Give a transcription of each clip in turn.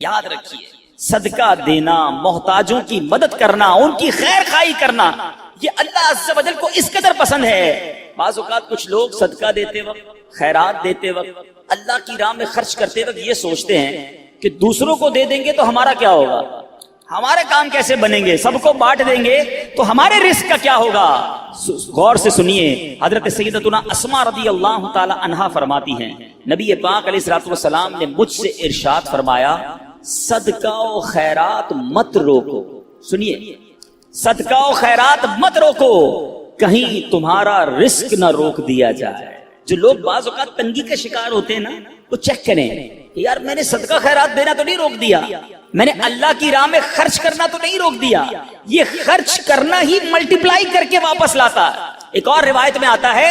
یاد رکھیے، صدقہ دینا، محتاجوں کی مدد کرنا، ان کی خیر خواہی کرنا، یہ اللہ عز و جل کو اس قدر پسند ہے۔ بعض اوقات کچھ لوگ صدقہ دیتے وقت، خیرات دیتے وقت، اللہ کی راہ میں خرچ کرتے وقت یہ سوچتے ہیں کہ دوسروں کو دے دیں گے تو ہمارا کیا ہوگا، ہمارے کام کیسے بنیں گے، سب کو بانٹ دیں گے تو ہمارے رزق کا کیا ہوگا۔ غور سے سنیے، حضرت سیدتنا اسماء رضی اللہ تعالی عنہا فرماتی ہیں، نبی پاک علیہ الصلوۃ والسلام نے مجھ سے ارشاد فرمایا، صدقہ و خیرات مت روکو۔ سنیے، صدقہ و خیرات مت روکو، کہیں تمہارا رزق نہ روک دیا جائے۔ جو لوگ بعض اوقات تنگی کا شکار ہوتے ہیں نا، وہ چیک کریں کہ یار میں نے صدقہ خیرات دینا تو نہیں روک دیا، میں نے اللہ کی راہ میں خرچ کرنا تو نہیں روک دیا، یہ خرچ کرنا ہی ملٹیپلائی کر کے واپس لاتا ہے۔ ایک اور روایت میں آتا ہے،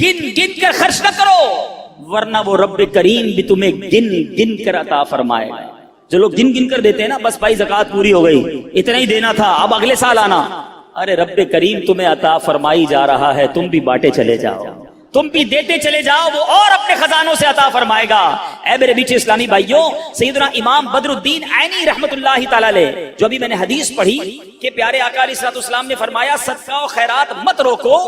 گن گن کر خرچ نہ کرو ورنہ وہ رب کریم بھی تمہیں گن گن کر عطا فرمائے گا۔ جو لوگ گن گن کر دیتے ہیں نا، بس بھائی زکوٰۃ پوری ہو گئی، اتنا ہی دینا تھا، اب اگلے سال آنا، ارے رب کریم تمہیں عطا فرمائی جا رہا ہے، تم بھی بانٹے چلے جاؤ، تم بھی دیتے چلے جاؤ، وہ اور اپنے خزانوں سے عطا فرمائے گا۔ اے میرے بیچے اسلامی بھائیوں، سیدنا امام بدر الدین عینی رحمت اللہ تعالی علیہ، جو ابھی میں نے حدیث پڑھی کہ پیارے آقا علیہ الصلوۃ والسلام نے فرمایا صدقہ و خیرات مت روکو،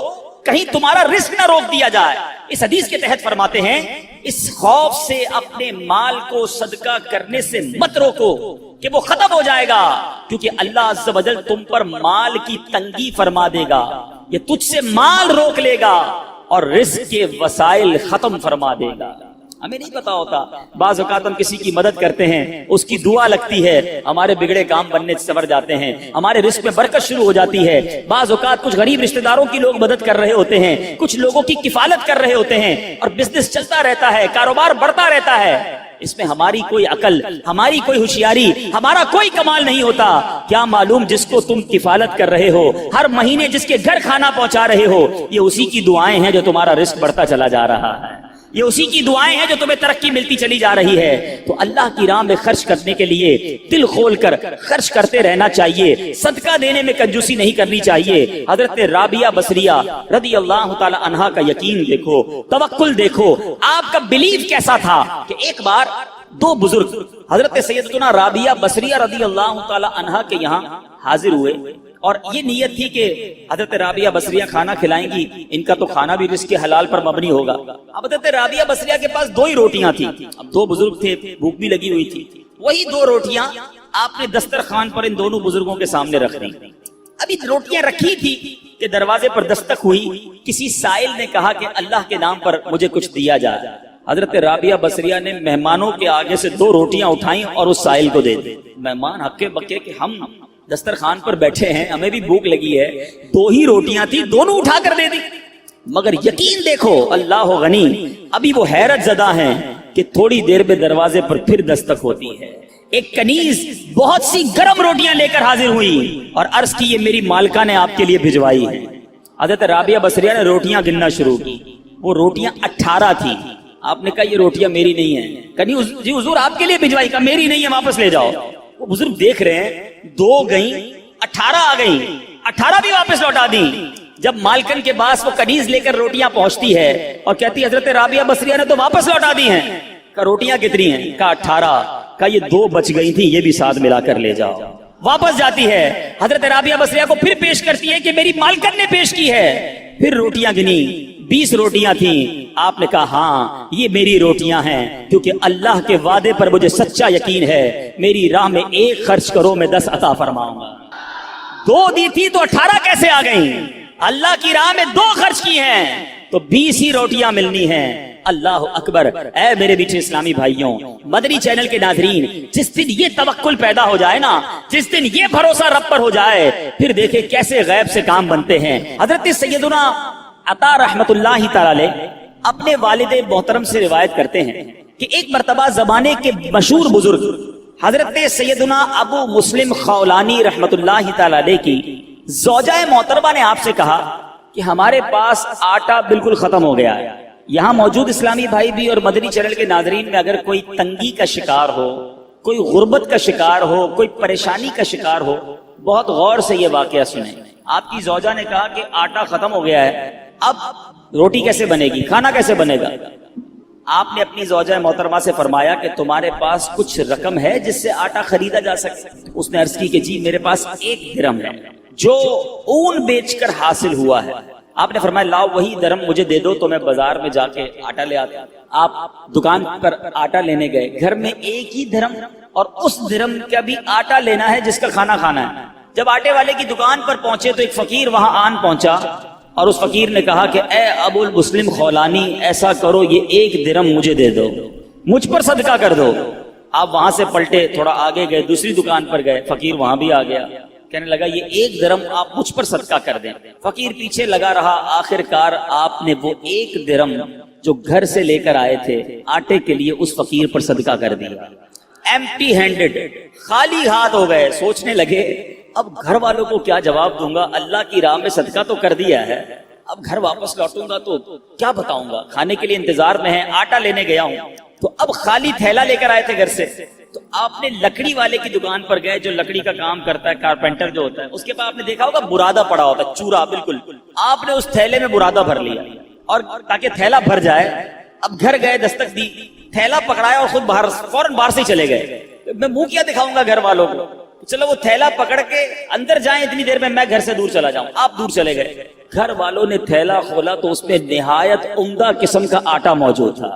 کہیں تمہارا رزق نہ روک دیا جائے۔ اس حدیث کے تحت فرماتے ہیں، اس خوف سے اپنے مال کو صدقہ کرنے سے مت روکو کہ وہ ختم ہو جائے گا، کیونکہ اللہ عز و جل تم پر مال کی تنگی فرما دے گا، یہ تجھ سے مال روک لے گا اور رزق کے وسائل ختم فرما دے گا۔ ہمیں نہیں پتا ہوتا، بعض اوقات ہم کسی کی مدد کرتے ہیں، اس کی دعا لگتی ہے، ہمارے بگڑے کام بننے سے سنور جاتے ہیں، ہمارے رزق میں برکت شروع ہو جاتی ہے۔ بعض اوقات کچھ غریب رشتہ داروں کی لوگ مدد کر رہے ہوتے ہیں، کچھ لوگوں کی کفالت کر رہے ہوتے ہیں، اور بزنس چلتا رہتا ہے، کاروبار بڑھتا رہتا ہے۔ اس میں ہماری کوئی عقل، ہماری کوئی ہوشیاری، ہمارا کوئی کمال نہیں ہوتا۔ کیا معلوم جس کو تم کفالت کر رہے ہو، ہر مہینے جس کے گھر کھانا پہنچا رہے ہو، یہ اسی کی دعائیں ہیں جو تمہارا رزق بڑھتا چلا جا رہا ہے، یہ اسی کی دعائیں ہیں جو تمہیں ترقی ملتی چلی جا رہی ہے۔ تو اللہ کی راہ میں خرچ کرنے کے لیے دل کھول کر خرچ کرتے رہنا چاہیے، صدقہ دینے میں کنجوسی نہیں کرنی چاہیے۔ حضرت رابعہ بصریہ رضی اللہ تعالی عنہا کا یقین دیکھو، توکل دیکھو، آپ کا بلیف کیسا تھا کہ ایک بار دو بزرگ حضرت سیدتنا رابعہ بصریہ رضی اللہ تعالی عنہا کے یہاں حاضر ہوئے، اور یہ نیت تھی کہ حضرت رابعہ بصریہ کھانا کھلائیں گی، ان کا تو کھانا بھی رزق حلال پر مبنی ہوگا۔ اب حضرت رابعہ بصریہ کے پاس دو ہی روٹیاں تھیں، اب دو بزرگ تھے، بھوک بھی لگی ہوئی تھی، وہی دو روٹیاں آپ نے دسترخوان پر ان دونوں بزرگوں کے سامنے رکھ دی۔ ابھی روٹیاں رکھی تھی کہ دروازے پر دستک ہوئی، کسی سائل نے کہا کہ اللہ کے نام پر مجھے کچھ دیا جائے۔ حضرت رابعہ بصریہ نے مہمانوں کے آگے سے دو روٹیاں اٹھائیں اور اس سائل کو دے دی۔ مہمان ہکے بکے کہ ہم دسترخوان پر بیٹھے ہیں، ہمیں بھی بھوک لگی ہے، دو ہی روٹیاں تھی، دونوں اٹھا کر دے دی۔ مگر یقین دیکھو، اللہ غنی، ابھی وہ حیرت زدہ ہیں کہ تھوڑی دیر میں دروازے پر پھر دستک ہوتی ہے۔ ایک کنیز بہت سی گرم روٹیاں لے کر حاضر ہوئی اور عرض کی، یہ میری مالکہ نے آپ کے لیے بھجوائی ہے۔ حضرت رابعہ بصریہ نے روٹیاں گننا شروع کی، وہ روٹیاں 18 تھی۔ آپ نے کہا یہ روٹیاں میری نہیں ہیں۔ کنی جی حضور آپ کے لیے بھجوائی، کہا میری نہیں ہے، واپس لے جاؤ۔ وہ بزرگ دیکھ رہے ہیں، 2 گئیں، 18 آ گئیں، 18 بھی واپس لوٹا دیں۔ جب مالکن کے پاس وہ کنیز لے کر روٹیاں پہنچتی ہے اور کہتی حضرت رابعہ بصریہ نے تو واپس لوٹا دی ہیں، کہا روٹیاں کتنی ہیں؟ کہا 18۔ کہا یہ 2 بچ گئی تھی، یہ بھی ساتھ ملا کر لے جاؤ۔ واپس جاتی ہے، حضرت رابعہ بصریہ کو پھر پیش کرتی ہے کہ میری مالکن نے پیش کی ہے۔ پھر روٹیاں گنی، 20 روٹیاں تھیں۔ آپ نے کہا ہاں یہ میری روٹیاں ہیں، کیونکہ اللہ کے وعدے پر مجھے سچا یقین ہے، میری راہ میں 1 خرچ کرو میں 10 عطا فرماؤں گا۔ 2 دی تھی تو 18 کیسے آ گئیں؟ اللہ کی راہ میں 2 خرچ کی ہیں تو 20 ہی روٹیاں ملنی ہیں۔ اللہ اکبر۔ اے میرے بیچے اسلامی بھائیوں، مدنی چینل کے ناظرین، جس دن یہ توکل پیدا ہو جائے نا، جس دن یہ بھروسہ رب پر ہو جائے، پھر دیکھیں کیسے غیب سے کام بنتے ہیں۔ حضرت سیدنا عطا رحمت اللہ تعالی علیہ اپنے والد محترم سے روایت کرتے ہیں کہ ایک مرتبہ زمانے کے مشہور بزرگ حضرت سیدنا ابو مسلم خولانی رحمت اللہ تعالی علیہ کی زوجہ محترمہ نے آپ سے کہا کہ ہمارے پاس آٹا بالکل ختم ہو گیا ہے۔ یہاں موجود اسلامی بھائی بھی اور مدنی چینل کے ناظرین میں اگر کوئی تنگی کا شکار ہو، کوئی غربت کا شکار ہو، کوئی پریشانی کا شکار ہو، بہت غور سے یہ واقعہ سنیں۔ آپ کی زوجہ نے کہا کہ آٹا ختم ہو گیا ہے، اب روٹی کیسے بنے گی، کھانا کیسے بنے گا؟ آپ نے اپنی زوجہ محترمہ سے فرمایا کہ تمہارے پاس کچھ رقم ہے جس سے آٹا خریدا جا سکے؟ اس نے عرض کی کہ جی میرے پاس 1 درہم ہے جو اون بیچ کر حاصل ہوا ہے۔ آپ نے فرمایا لاؤ وہی درہم مجھے دے دو تو میں بازار میں جا کے آٹا لے آتا۔ آپ دکان پر آٹا لینے گئے، گھر میں 1 ہی درہم اور اس درہم کا بھی آٹا لینا ہے جس کا کھانا کھانا ہے۔ جب آٹے والے کی دکان پر پہنچے تو ایک فقیر وہاں آن پہنچا اور اس فقیر نے کہا کہ اے ابو المسلم خولانی، ایسا کرو یہ 1 درہم مجھے دے دو، مجھ پر صدقہ کر دو۔ آپ وہاں سے پلٹے، تھوڑا آگے گئے، دوسری دکان پر گئے، فقیر وہاں بھی آ گیا، کہنے لگا یہ 1 درہم آپ مجھ پر صدقہ کر دیں۔ فقیر پیچھے لگا رہا، آخر کار آپ نے وہ 1 درہم جو گھر سے لے کر آئے تھے آٹے کے لیے اس فقیر پر صدقہ کر دیا۔ ایمپٹی ہینڈڈ، خالی ہاتھ ہو گئے، سوچنے لگے اب گھر والوں کو کیا جواب دوں گا، اللہ کی راہ میں صدقہ تو کر دیا ہے، اب گھر واپس لوٹوں گا تو کیا بتاؤں گا، کھانے کے لیے انتظار میں ہے، آٹا لینے گیا ہوں، تو اب خالی تھیلا لے کر آئے تھے گھر سے۔ تو آپ نے لکڑی والے کی دکان پر گئے جو لکڑی کا کام کرتا ہے، کارپینٹر جو ہوتا ہے، اس کے پاس آپ نے دیکھا ہوگا برادہ پڑا ہوتا ہے، چورا بالکل، آپ نے اس تھیلے میں برادہ بھر لیا اور تاکہ تھیلا بھر جائے، اب گھر گئے، دستک دی، تھیلا پکڑایا اور خود باہر فوراً باہر سے چلے گئے۔ میں منہ کیا دکھاؤں گا گھر والوں کو، چلو وہ تھیلا پکڑ کے اندر جائیں، اتنی دیر میں گھر سے دور چلا جاؤں، آپ دور چلے گئے۔ گھر والوں نے تھیلا کھولا تو اس میں نہایت عمدہ قسم کا آٹا موجود تھا،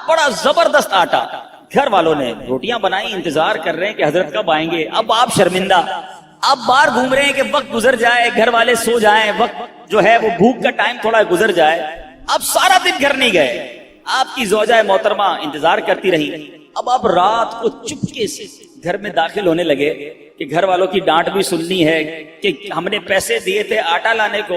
بڑا زبردست آٹا۔ گھر والوں نے روٹیاں بنائی، انتظار کر رہے ہیں کہ حضرت کب آئیں گے۔ اب آپ شرمندہ، آپ باہر گھوم رہے ہیں کہ وقت گزر جائے، گھر والے سو جائیں، وقت جو ہے وہ بھوک کا ٹائم تھوڑا گزر جائے۔ اب سارا دن گھر نہیں گئے، آپ کی زوجہ محترمہ انتظار کرتی رہی۔ اب آپ رات کو چپکے سے گھر میں داخل ہونے لگے کہ گھر والوں کی ڈانٹ بھی سننی ہے کہ ہم نے پیسے دیے تھے آٹا لانے کو،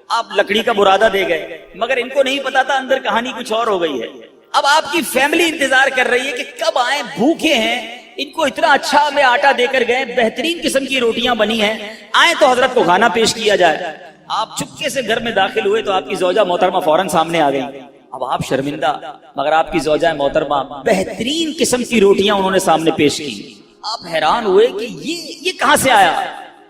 آپ لکڑی کا برادہ دے گئے، مگر ان کو نہیں پتا تھا اندر کہانی کچھ اور ہو گئی ہے۔ اب آپ کی فیملی انتظار کر رہی ہے کہ کب آئیں، بھوکے ہیں، ان کو اتنا اچھا ہمیں آٹا دے کر گئے، بہترین قسم کی روٹیاں بنی ہیں، آئیں تو حضرت کو کھانا پیش کیا جائے۔ آپ چپکے سے گھر میں داخل ہوئے تو آپ کی زوجہ محترمہ فوراً سامنے آ گئی۔ اب آپ شرمندہ، مگر آپ کی زوجہ محترمہ بہترین قسم کی روٹیاں انہوں نے سامنے پیش کی۔ آپ حیران ہوئے کہ یہ کہاں سے آیا؟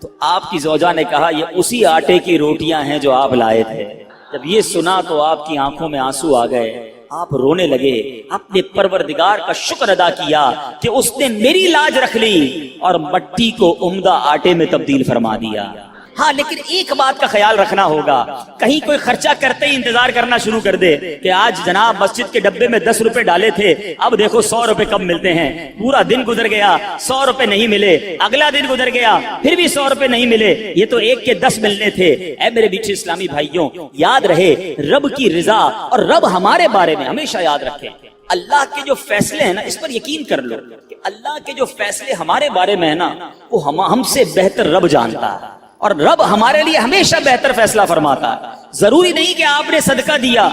تو آپ کی زوجہ نے کہا یہ اسی آٹے کی روٹیاں ہیں جو آپ لائے تھے۔ جب یہ سنا تو آپ کی آنکھوں میں آنسو آ گئے، آپ رونے لگے، اپنے پروردگار کا شکر ادا کیا کہ اس نے میری لاج رکھ لی اور مٹی کو عمدہ آٹے میں تبدیل فرما دیا۔ ہاں لیکن ایک بات کا خیال رکھنا ہوگا، کہیں کوئی خرچہ کرتے ہی انتظار کرنا شروع کر دے کہ آج جناب مسجد کے ڈبے میں 10 روپے ڈالے تھے، اب دیکھو 100 روپے کب ملتے ہیں، پورا دن گزر گیا 100 روپے نہیں ملے، اگلا دن گزر گیا پھر بھی 100 روپے نہیں ملے، یہ تو 1 کے 10 ملنے تھے۔ اے میرے میٹھے اسلامی بھائیوں، یاد رہے رب کی رضا اور رب ہمارے بارے میں ہمیشہ یاد رکھیں۔ اللہ کے جو فیصلے ہیں نا، اس پر یقین کر لو کہ اللہ کے جو فیصلے ہمارے بارے میں ہے نا، وہ ہم سے بہتر رب جانتا ہے، اور رب ہمارے لیے ہمیشہ بہتر فیصلہ فرماتا ہے۔ ضروری نہیں کہ آپ نے صدقہ دیا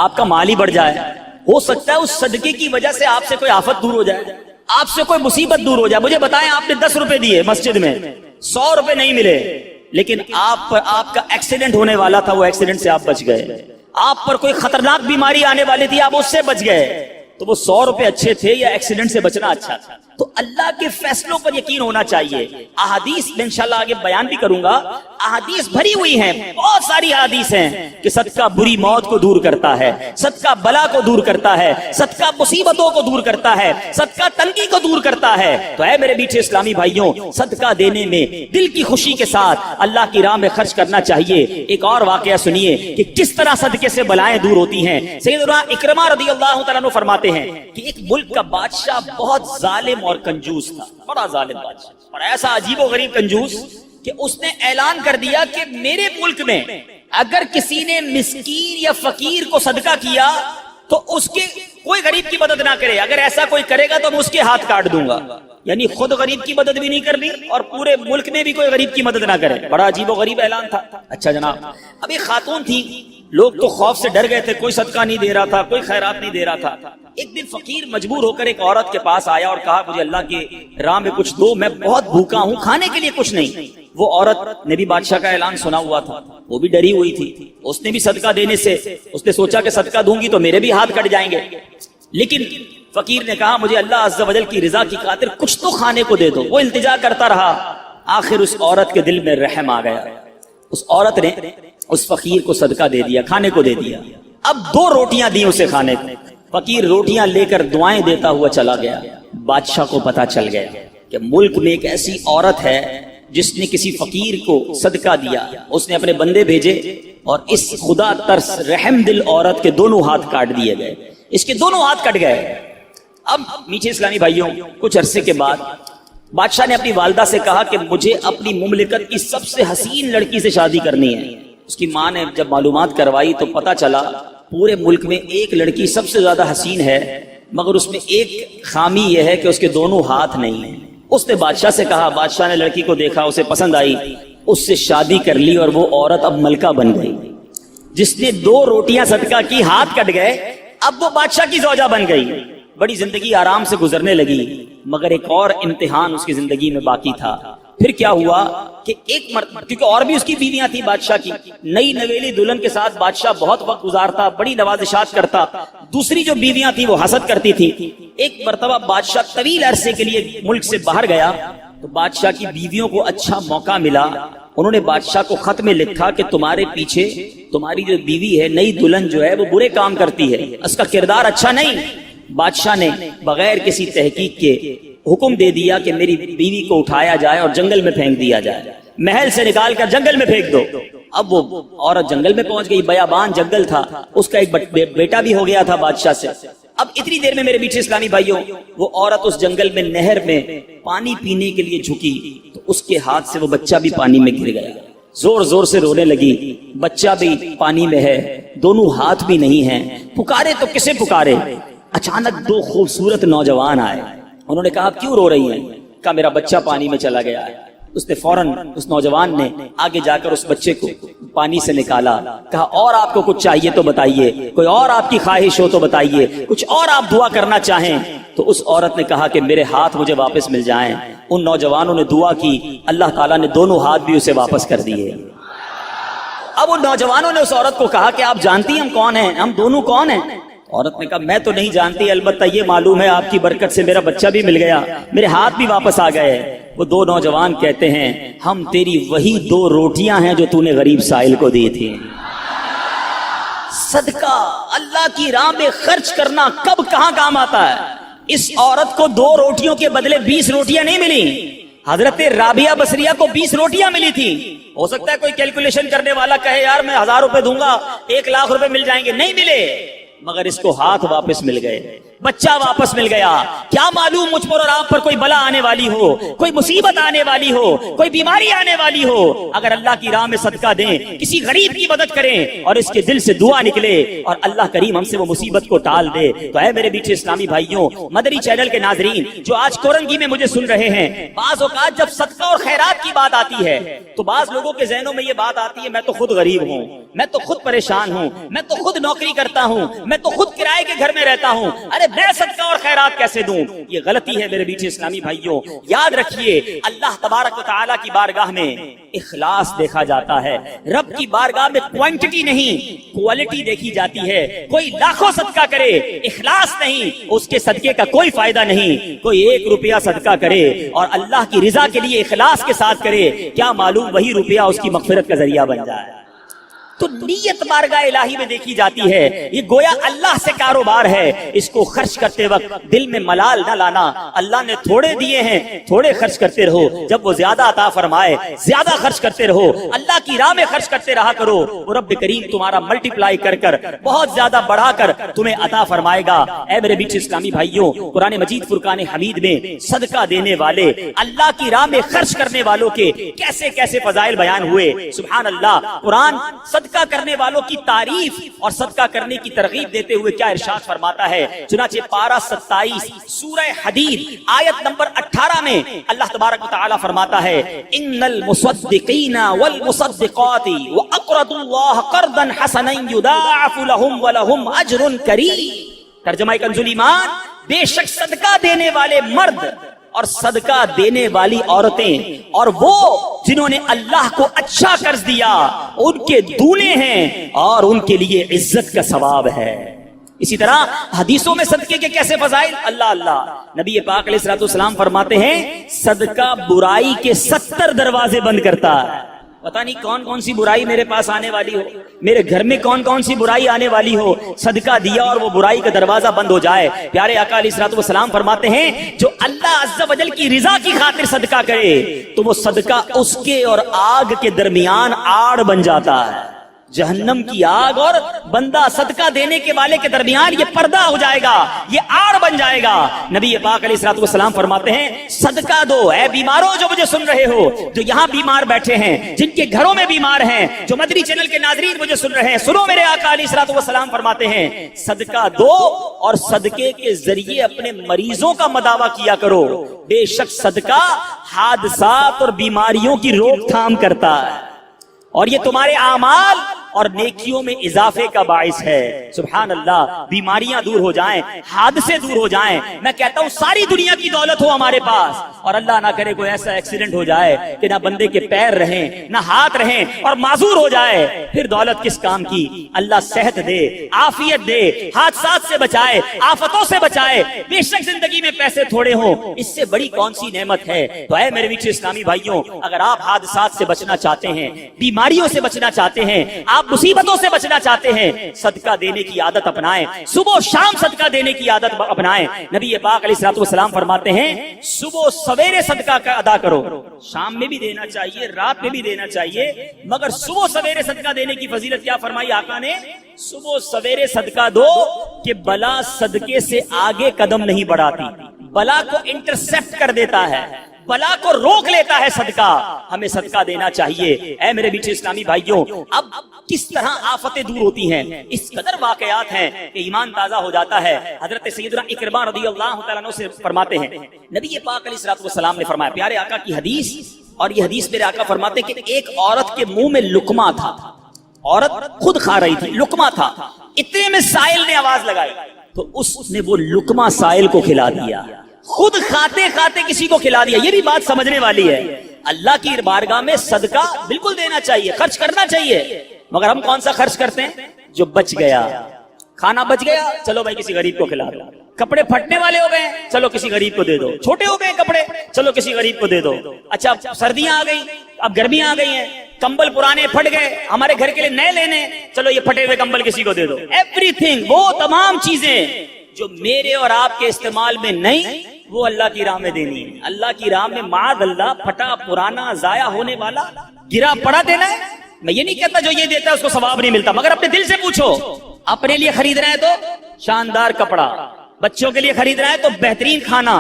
آپ کا مال ہی بڑھ جائے، ہو سکتا ہے اس صدقے کی وجہ سے آپ سے کوئی آفت دور ہو جائے، آپ سے کوئی مصیبت دور ہو جائے۔ مجھے بتائیں، آپ نے 10 روپے دیے مسجد میں، 100 روپے نہیں ملے، لیکن آپ کا ایکسیڈنٹ ہونے والا تھا، وہ ایکسیڈنٹ سے آپ بچ گئے، آپ پر کوئی خطرناک بیماری آنے والی تھی، آپ اس سے بچ گئے، تو وہ 100 روپے اچھے تھے یا ایکسیڈنٹ سے بچنا اچھا تھا؟ تو اللہ کے فیصلوں پر یقین ہونا چاہیے۔ احادیث میں انشاءاللہ آگے بیان بھی کروں گا، احادیث بھری ہوئی ہیں، بہت ساری احادیث ہیں کہ صدقہ بری موت کو دور کرتا ہے، صدقہ بلا کو دور کرتا ہے، صدقہ مصیبتوں کو دور کرتا ہے، صدقہ تنگی کو دور کرتا ہے۔ تو اے میرے میٹھے اسلامی بھائیوں، صدقہ دینے میں دل کی خوشی کے ساتھ اللہ کی راہ میں خرچ کرنا چاہیے۔ ایک اور واقعہ سنیے کہ کس طرح صدقے سے بلائیں دور ہوتی ہیں۔ سیدنا اکرمہ رضی اللہ تعالیٰ عنہ فرماتے ہیں کہ ایک ملک کا بادشاہ بہت ظالم اور کنجوس تھا، بڑا ظالم بادشاہ، اور ایسا عجیب و غریب کنجوس کہ اس نے اعلان کر دیا کہ میرے ملک میں اگر کسی نے مسکین یا فقیر کو صدقہ کیا تو اس کے کوئی غریب کی مدد نہ کرے، اگر ایسا کوئی کرے گا تو میں اس کے ہاتھ کاٹ دوں گا۔ یعنی خود غریب کی مدد بھی نہیں کرنی اور پورے ملک میں بھی کوئی غریب کی مدد نہ کرے۔ بڑا عجیب و غریب اعلان تھا۔ اچھا جناب، اب ایک خاتون تھی، لوگ تو خوف سے ڈر گئے تھے، کوئی صدقہ نہیں دے رہا تھا، کوئی خیرات نہیں دے رہا تھا۔ ایک دن فقیر مجبور ہو کر ایک عورت کے پاس آیا اور کہا مجھے اللہ کی راہ میں کچھ دو، میں بہت بھوکا ہوں، کھانے کے لیے کچھ نہیں۔ وہ عورت نے بھی بادشاہ کا اعلان سنا ہوا تھا، وہ بھی ڈری ہوئی تھی، اس نے بھی صدقہ دینے سے اس نے سوچا کہ صدقہ دوں گی تو میرے بھی ہاتھ کٹ جائیں گے، لیکن فقیر نے کہا مجھے اللہ عز و جل کی رضا کی خاطر کچھ تو کھانے کو دے دو۔ وہ التجا کرتا رہا، آخر اس عورت کے دل میں رحم آ گیا، اس عورت نے اس فقیر کو صدقہ دے دیا، کھانے کو دے دیا۔ اب 2 روٹیاں دی اسے کھانے کو. فقیر روٹیاں لے کر دعائیں دیتا ہوا چلا گیا. بادشاہ کو پتا چل گیا کہ ملک میں ایک ایسی عورت ہے جس نے کسی فقیر کو صدقہ دیا. اس نے اپنے بندے بھیجے اور اس خدا ترس رحم دل عورت کے دونوں ہاتھ کاٹ دیے گئے. اس کے دونوں ہاتھ کٹ گئے. اب میٹھے اسلامی بھائیوں، کچھ عرصے کے بعد بادشاہ نے اپنی والدہ سے کہا کہ مجھے اپنی مملکت کی سب سے حسین لڑکی سے شادی کرنی ہے. اس کی ماں نے جب معلومات کروائی تو پتا چلا پورے ملک میں ایک لڑکی سب سے زیادہ حسین ہے، مگر اس میں ایک خامی یہ ہے کہ اس کے دونوں ہاتھ نہیں ہیں. اس نے بادشاہ سے کہا. بادشاہ نے لڑکی کو دیکھا، اسے پسند آئی، اس سے شادی کر لی اور وہ عورت اب ملکہ بن گئی. جس نے 2 روٹیاں صدقہ کی، ہاتھ کٹ گئے، اب وہ بادشاہ کی زوجہ بن گئی. بڑی زندگی آرام سے گزرنے لگی، مگر ایک اور امتحان اس کی زندگی میں باقی تھا. پھر کیا ہوا کہ ایک مرتبہ، کیونکہ اور بھی اس کی بیویاں تھیں بادشاہ کی، نئی نویلی دلہن کے ساتھ بادشاہ بہت وقت گزارتا، بڑی نوازشات کرتا. دوسری جو بیویاں تھیں وہ حسد کرتی تھی. ایک مرتبہ بادشاہ طویل عرصے کے لیے ملک سے باہر گیا تو بادشاہ کی بیویوں کو اچھا موقع ملا. انہوں نے بادشاہ کو خط میں لکھا کہ تمہارے پیچھے تمہاری جو بیوی ہے، نئی دلہن جو ہے، وہ برے کام کرتی ہے، اس کا کردار اچھا نہیں. بادشاہ نے بغیر کسی تحقیق کے حکم دے دیا کہ میری بیوی کو اٹھایا جائے اور جنگل میں پھینک دیا جائے. محل سے نکال کر جنگل میں پھینک دو. اب وہ عورت جنگل میں پہنچ گئی. بیابان جنگل تھا. اس کا ایک بیٹا بھی ہو گیا تھا بادشاہ سے. اب اتنی دیر میں میرے میٹھے اسلامی بھائیوں، وہ عورت اس جنگل میں نہر میں پانی پینے کے لیے جھکی تو اس کے ہاتھ سے وہ بچہ بھی پانی میں گر گیا. زور زور سے رونے لگی. بچہ بھی پانی میں ہے، دونوں ہاتھ بھی نہیں ہیں. پکارے تو کسے پکارے؟ اچانک 2 خوبصورت نوجوان آئے. انہوں نے کہا کیوں رو رہی ہیں؟ کہا میرا بچہ پانی میں چلا گیا ہے. اس نے فوراً اس نوجوان نے آگے جا کر اس بچے کو پانی سے نکالا. کہا اور آپ کو کچھ چاہیے تو بتائیے، کوئی اور آپ کی خواہش ہو تو بتائیے، کچھ اور آپ دعا کرنا چاہیں. تو اس عورت نے کہا کہ میرے ہاتھ مجھے واپس مل جائیں. ان نوجوانوں نے دعا کی، اللہ تعالیٰ نے دونوں ہاتھ بھی اسے واپس کر دیے. اب ان نوجوانوں نے اس عورت کو کہا کہ آپ جانتی ہیں ہم کون ہیں؟ ہم دونوں کون ہیں؟ عورت نے کہا میں تو نہیں جانتی، البتہ یہ معلوم ہے آپ کی برکت سے میرا بچہ بھی مل گیا، میرے ہاتھ بھی واپس آ گئے. وہ 2 نوجوان کہتے ہیں ہم تیری وہی 2 روٹیاں ہیں جو تو نے غریب سائل کو دی تھی. صدقہ اللہ کی راہ میں خرچ کرنا کب کہاں کام آتا ہے. اس عورت کو 2 روٹیوں کے بدلے 20 روٹیاں نہیں ملی. حضرت رابعہ بصریہ کو 20 روٹیاں ملی تھی. ہو سکتا ہے کوئی کیلکولیشن کرنے والا کہے یار میں 1000 روپے دوں گا 1 لاکھ روپے مل جائیں گے. نہیں ملے، مگر اس کو ہاتھ واپس مل گئے، بچہ واپس مل گیا. کیا معلوم مجھ پر اور آپ پر کوئی بلا آنے والی ہو، کوئی مصیبت آنے والی ہو، کوئی بیماری آنے والی ہو، اگر اللہ کی راہ میں صدقہ دیں، کسی غریب کی مدد کریں اور اس کے دل سے دعا نکلے اور اللہ کریم ہم سے وہ مصیبت کو ٹال دے. تو اے میرے میٹھے اسلامی بھائیوں، مدری چینل کے ناظرین جو آج کورنگی میں مجھے سن رہے ہیں، بعض اوقات جب صدقہ اور خیرات کی بات آتی ہے تو بعض لوگوں کے ذہنوں میں یہ بات آتی ہے میں تو خود غریب ہوں، میں تو خود پریشان ہوں، میں تو خود نوکری کرتا ہوں، میں تو خود کرائے کے گھر میں رہتا ہوں، ارے میں صدقہ اور خیرات کیسے دوں؟ یہ غلطی ہے میرے میٹھے اسلامی بھائیوں. یاد رکھیے اللہ تبارک و تعالیٰ کی بارگاہ میں اخلاص دیکھا جاتا ہے. رب کی بارگاہ میں کوانٹٹی نہیں کوالٹی دیکھی جاتی ہے. کوئی لاکھوں صدقہ کرے اخلاص نہیں، اس کے صدقے کا کوئی فائدہ نہیں. کوئی 1 روپیہ صدقہ کرے اور اللہ کی رضا کے لیے اخلاص کے ساتھ کرے، کیا معلوم وہی روپیہ اس کی مغفرت کا ذریعہ بن جائے. تو نیت بارگاہ الہی میں دیکھی جاتی ہے. یہ گویا اللہ سے کاروبار ہے. اس کو خرچ کرتے وقت دل میں ملال نہ لانا. اللہ نے تھوڑے دیے ہیں، تھوڑے خرچ کرتے رہو. جب وہ زیادہ عطا فرمائے زیادہ خرچ کرتے رہو. اللہ کی راہ میں خرچ کرتے رہا کرو. وہ رب کریم تمہارا ملٹیپلائی کر کر بہت زیادہ بڑھا کر تمہیں عطا فرمائے گا. اے میرے بیچ اسلامی بھائیوں، قرآن مجید فرقان حمید میں صدقہ دینے والے، اللہ کی راہ میں خرچ کرنے والوں کے کیسے کیسے فضائل بیان ہوئے. سبحان اللہ. قرآن صدقہ کرنے والوں کی تعریف اور صدقہ کرنے کی ترغیب دیتے ہوئے کیا ارشاد فرماتا ہے. چنانچہ پارہ 27 سورہ حدید آیت نمبر 18 میں اللہ تبارک و تعالی فرماتا ہے ان المصدقین والمصدقات واقرضوا اللہ قرضا حسنا یضاعف لهم ولهم اجر کریم. ترجمہ کنز ایمان، بے شک صدقہ دینے والے مرد اور صدقہ دینے والی عورتیں اور وہ جنہوں نے اللہ کو اچھا قرض دیا ان کے دونے ہیں اور ان کے لیے عزت کا ثواب ہے. اسی طرح حدیثوں میں صدقے کے کیسے فضائل. اللہ نبی پاک علیہ الصلوۃ والسلام فرماتے ہیں صدقہ برائی کے 70 دروازے بند کرتا ہے. پتہ نہیں کون کون سی برائی میرے پاس آنے والی ہو، میرے گھر میں کون کون سی برائی آنے والی ہو، صدقہ دیا اور وہ برائی کا دروازہ بند ہو جائے۔ پیارے آقا علیہ الصلوۃ والسلام فرماتے ہیں جو اللہ عز و جل کی رضا کی خاطر صدقہ کرے تو وہ صدقہ اس کے اور آگ کے درمیان آڑ بن جاتا ہے۔ جہنم کی آگ اور بندہ صدقہ دینے کے والے کے درمیان یہ پردہ ہو جائے گا، یہ آڑ بن جائے گا۔ نبی پاک علیہ الصلوۃ والسلام فرماتے ہیں صدقہ دو اے بیماروں جو مجھے سن رہے ہو، جو یہاں بیمار بیٹھے ہیں، جن کے گھروں میں بیمار ہیں، جو مدنی چینل کے ناظرین مجھے سن رہے ہیں، سنو میرے آقا علیہ الصلوۃ والسلام فرماتے ہیں صدقہ دو اور صدقے کے ذریعے اپنے مریضوں کا مداوا کیا کرو، بے شک صدقہ حادثات اور بیماریوں کی روک تھام کرتا ہے اور یہ تمہارے اعمال اور نیکیوں میں اضافے کا باعث ہے۔ سبحان اللہ، بیماریاں دور ہو جائیں، حادثے دور ہو جائیں۔ میں کہتا ہوں ساری دنیا کی دولت ہو ہمارے پاس اور اللہ نہ کرے کوئی ایسا ایکسیڈنٹ ہو جائے کہ نہ بندے کے پیر رہیں نہ ہاتھ رہیں اور معذور ہو جائے، پھر دولت کس کام کی؟ اللہ صحت دے، عافیت دے، حادثات سے بچائے، آفتوں سے بچائے۔ بے شک زندگی میں پیسے تھوڑے ہوں، اس سے بڑی کون سی نعمت ہے؟ تو اے میرے میٹھے اسلامی بھائیوں، اگر آپ حادثات سے بچنا چاہتے ہیں، بیماریوں سے بچنا چاہتے ہیں، آپ مصیبتوں سے بچنا چاہتے ہیں، صدقہ دینے کی عادت اپنائیں، صبح و شام صدقہ دینے کی عادت اپنائیں۔ نبی پاک علیہ الصلوۃ والسلام فرماتے ہیں صبح سویرے صدقہ کا ادا کرو، شام میں بھی دینا چاہیے، رات میں بھی دینا چاہیے، مگر صبح سویرے صدقہ دینے کی فضیلت کیا فرمائی آقا نے؟ صبح سویرے صدقہ دو کہ بلا صدقے سے آگے قدم نہیں بڑھاتی، بلا کو انٹرسپٹ کر دیتا ہے، بلا کو روک لیتا ہے صدقہ۔ ہمیں صدقہ دینا چاہیے۔ اے میرے میٹھے اسلامی بھائیوں، اب کس طرح آفتیں دور ہوتی ہیں، اس قدر واقعات ہیں کہ ایمان تازہ ہو جاتا ہے۔ حضرت سیدنا اکرمہ رضی اللہ تعالیٰ عنہ سے فرماتے ہیں نبی پاک علیہ الصلوۃ والسلام نے فرمایا، پیارے آقا کی حدیث، اور یہ حدیث میرے آقا فرماتے ہیں کہ ایک عورت کے منہ میں لقمہ تھا، عورت خود کھا رہی تھی، لقمہ تھا، اتنے میں سائل نے آواز لگائی تو اس نے وہ لقمہ سائل کو کھلا دیا، خود کھاتے کھاتے کسی کو کھلا دیا۔ یہ بھی بات سمجھنے والی ہے، اللہ کی بارگاہ میں صدقہ بالکل دینا چاہیے، خرچ کرنا چاہیے، مگر ہم کون سا خرچ کرتے ہیں؟ جو بچ گیا، کھانا بچ گیا، چلو بھائی کسی غریب کو کھلا دو، کپڑے پھٹنے والے ہو گئے، چلو کسی غریب کو دے دو، چھوٹے ہو گئے کپڑے، چلو کسی غریب کو دے دو۔ اچھا سردیاں آ گئی، اب گرمیاں آ گئی ہیں، کمبل پرانے پھٹ گئے، ہمارے گھر کے لیے نئے لینے، چلو یہ پھٹے ہوئے کمبل کسی کو دے دو۔ ایوری تھنگ، وہ تمام چیزیں جو میرے اور آپ کے استعمال میں نہیں، وہ اللہ کی راہ میں دینی ہے۔ اللہ کی راہ میں معاذ اللہ پھٹا پرانا ضائع ہونے والا گرا پڑا دینا ہے۔ میں یہ نہیں کہتا جو یہ دیتا ہے اس کو ثواب نہیں ملتا، مگر اپنے دل سے پوچھو، اپنے لیے خرید رہے ہیں تو شاندار کپڑا، بچوں کے لیے خرید رہے ہیں تو بہترین کھانا،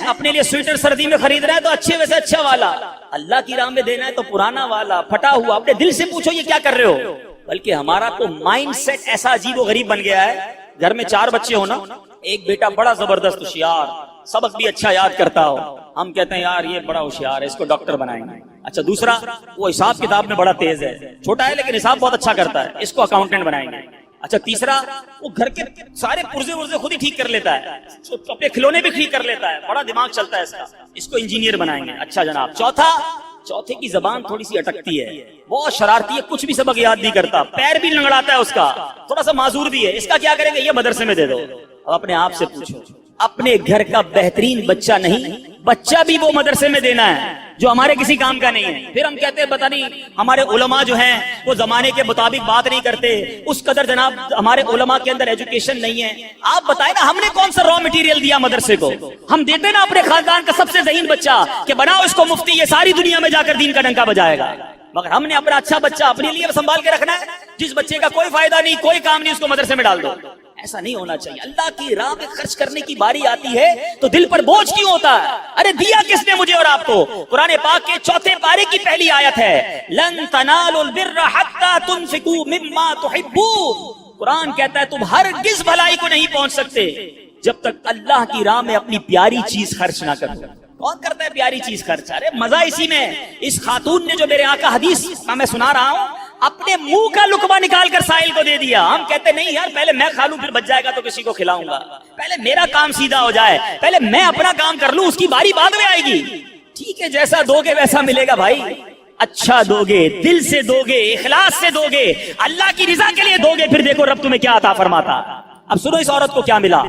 اپنے لیے سویٹر سردی میں خرید رہے ہیں تو اچھے ویسے اچھا والا، اللہ کی راہ میں دینا ہے تو پرانا والا پھٹا ہوا۔ اپنے دل سے پوچھو یہ کیا کر رہے ہو؟ بلکہ ہمارا تو مائنڈ سیٹ ایسا عجیب و غریب بن گیا ہے، گھر میں 4 بچے ہو نا، ایک بیٹا بڑا زبردست ہوشیار، سبق بھی اچھا یاد کرتا ہو، ہم کہتے ہیں یار یہ بڑا ہوشیار ہے، اس کو ڈاکٹر بنائیں گے۔ اچھا دوسرا، وہ حساب کتاب میں بڑا تیز ہے، چھوٹا ہے لیکن حساب بہت اچھا کرتا ہے، اس کو اکاؤنٹنٹ بنائیں گے۔ اچھا تیسرا، وہ گھر کے سارے پرزے ورزے خود ہی ٹھیک کر لیتا ہے، اپنے کھلونے بھی ٹھیک کر لیتا ہے، بڑا دماغ چلتا ہے اس کا، اس کو انجینئر بنائیں گے۔ اچھا جناب، چوتھے کی زبان تھوڑی سی اٹکتی ہے، بہت شرارتی ہے، کچھ بھی سبق یاد نہیں کرتا، پیر بھی لنگڑاتا ہے اس کا، تھوڑا سا معذور بھی ہے، اس کا کیا کریں گے؟ یہ مدرسے میں دے دو۔ اب اپنے آپ سے پوچھو، اپنے گھر کا بہترین بچہ نہیں، بچہ بھی وہ مدرسے میں دینا ہے جو ہمارے کسی کام کا نہیں ہے۔ پھر ہم کہتے ہیں پتہ نہیں ہمارے علماء جو ہیں وہ زمانے کے مطابق بات نہیں کرتے، اس قدر جناب ہمارے علماء کے اندر ایجوکیشن نہیں ہے۔ آپ بتائیں نا، ہم نے کون سا را مٹیریل دیا مدرسے کو؟ ہم دیتے نا اپنے خاندان کا سب سے ذہین بچہ کہ بناؤ اس کو مفتی، یہ ساری دنیا میں جا کر دین کا ڈنکا بجائے گا، مگر ہم نے اپنا اچھا بچہ اپنے لیے سنبھال کے رکھنا ہے، جس بچے کا کوئی فائدہ نہیں، کوئی کام نہیں، اس کو مدرسے میں ڈال دو۔ ایسا نہیں ہونا چاہیے۔ اللہ کی راہ میں خرچ کرنے کی باری آتی ہے تو دل پر بوجھ کیوں ہوتا ہے؟ ارے دیا کس نے مجھے اور آپ کو؟ قرآن پاک کے 4 پارے کی پہلی آیت ہے، لن تنالوا البر حتى تنفقوا مما تحبون۔ قرآن کہتا ہے تم ہرگز بھلائی کو نہیں پہنچ سکتے جب تک اللہ کی راہ میں اپنی پیاری چیز خرچ نہ کرو۔ کون کرتا ہے پیاری چیز خرچ؟ ارے مزہ اسی میں۔ اس خاتون نے جو میرے آقا حدیث میں سنا رہا ہوں، اپنے منہ کا لقمہ نکال کر سائل کو دے دیا۔ ہم کہتے نہیں یار، پہلے میں کھا لوں پھر بچ جائے گا تو کسی کو کھلاؤں گا، پہلے میرا کام سیدھا ہو جائے، پہلے میں اپنا کام کر لوں، اس کی باری بعد میں آئے گی۔ ٹھیک ہے، جیسا دو گے ویسا ملے گا بھائی، اچھا دو گے، دل سے دو گے، اخلاص سے دو گے، اللہ کی رضا کے لیے دو گے، پھر دیکھو رب تمہیں کیا عطا فرماتا۔ اب سنو اس عورت کو کیا ملا،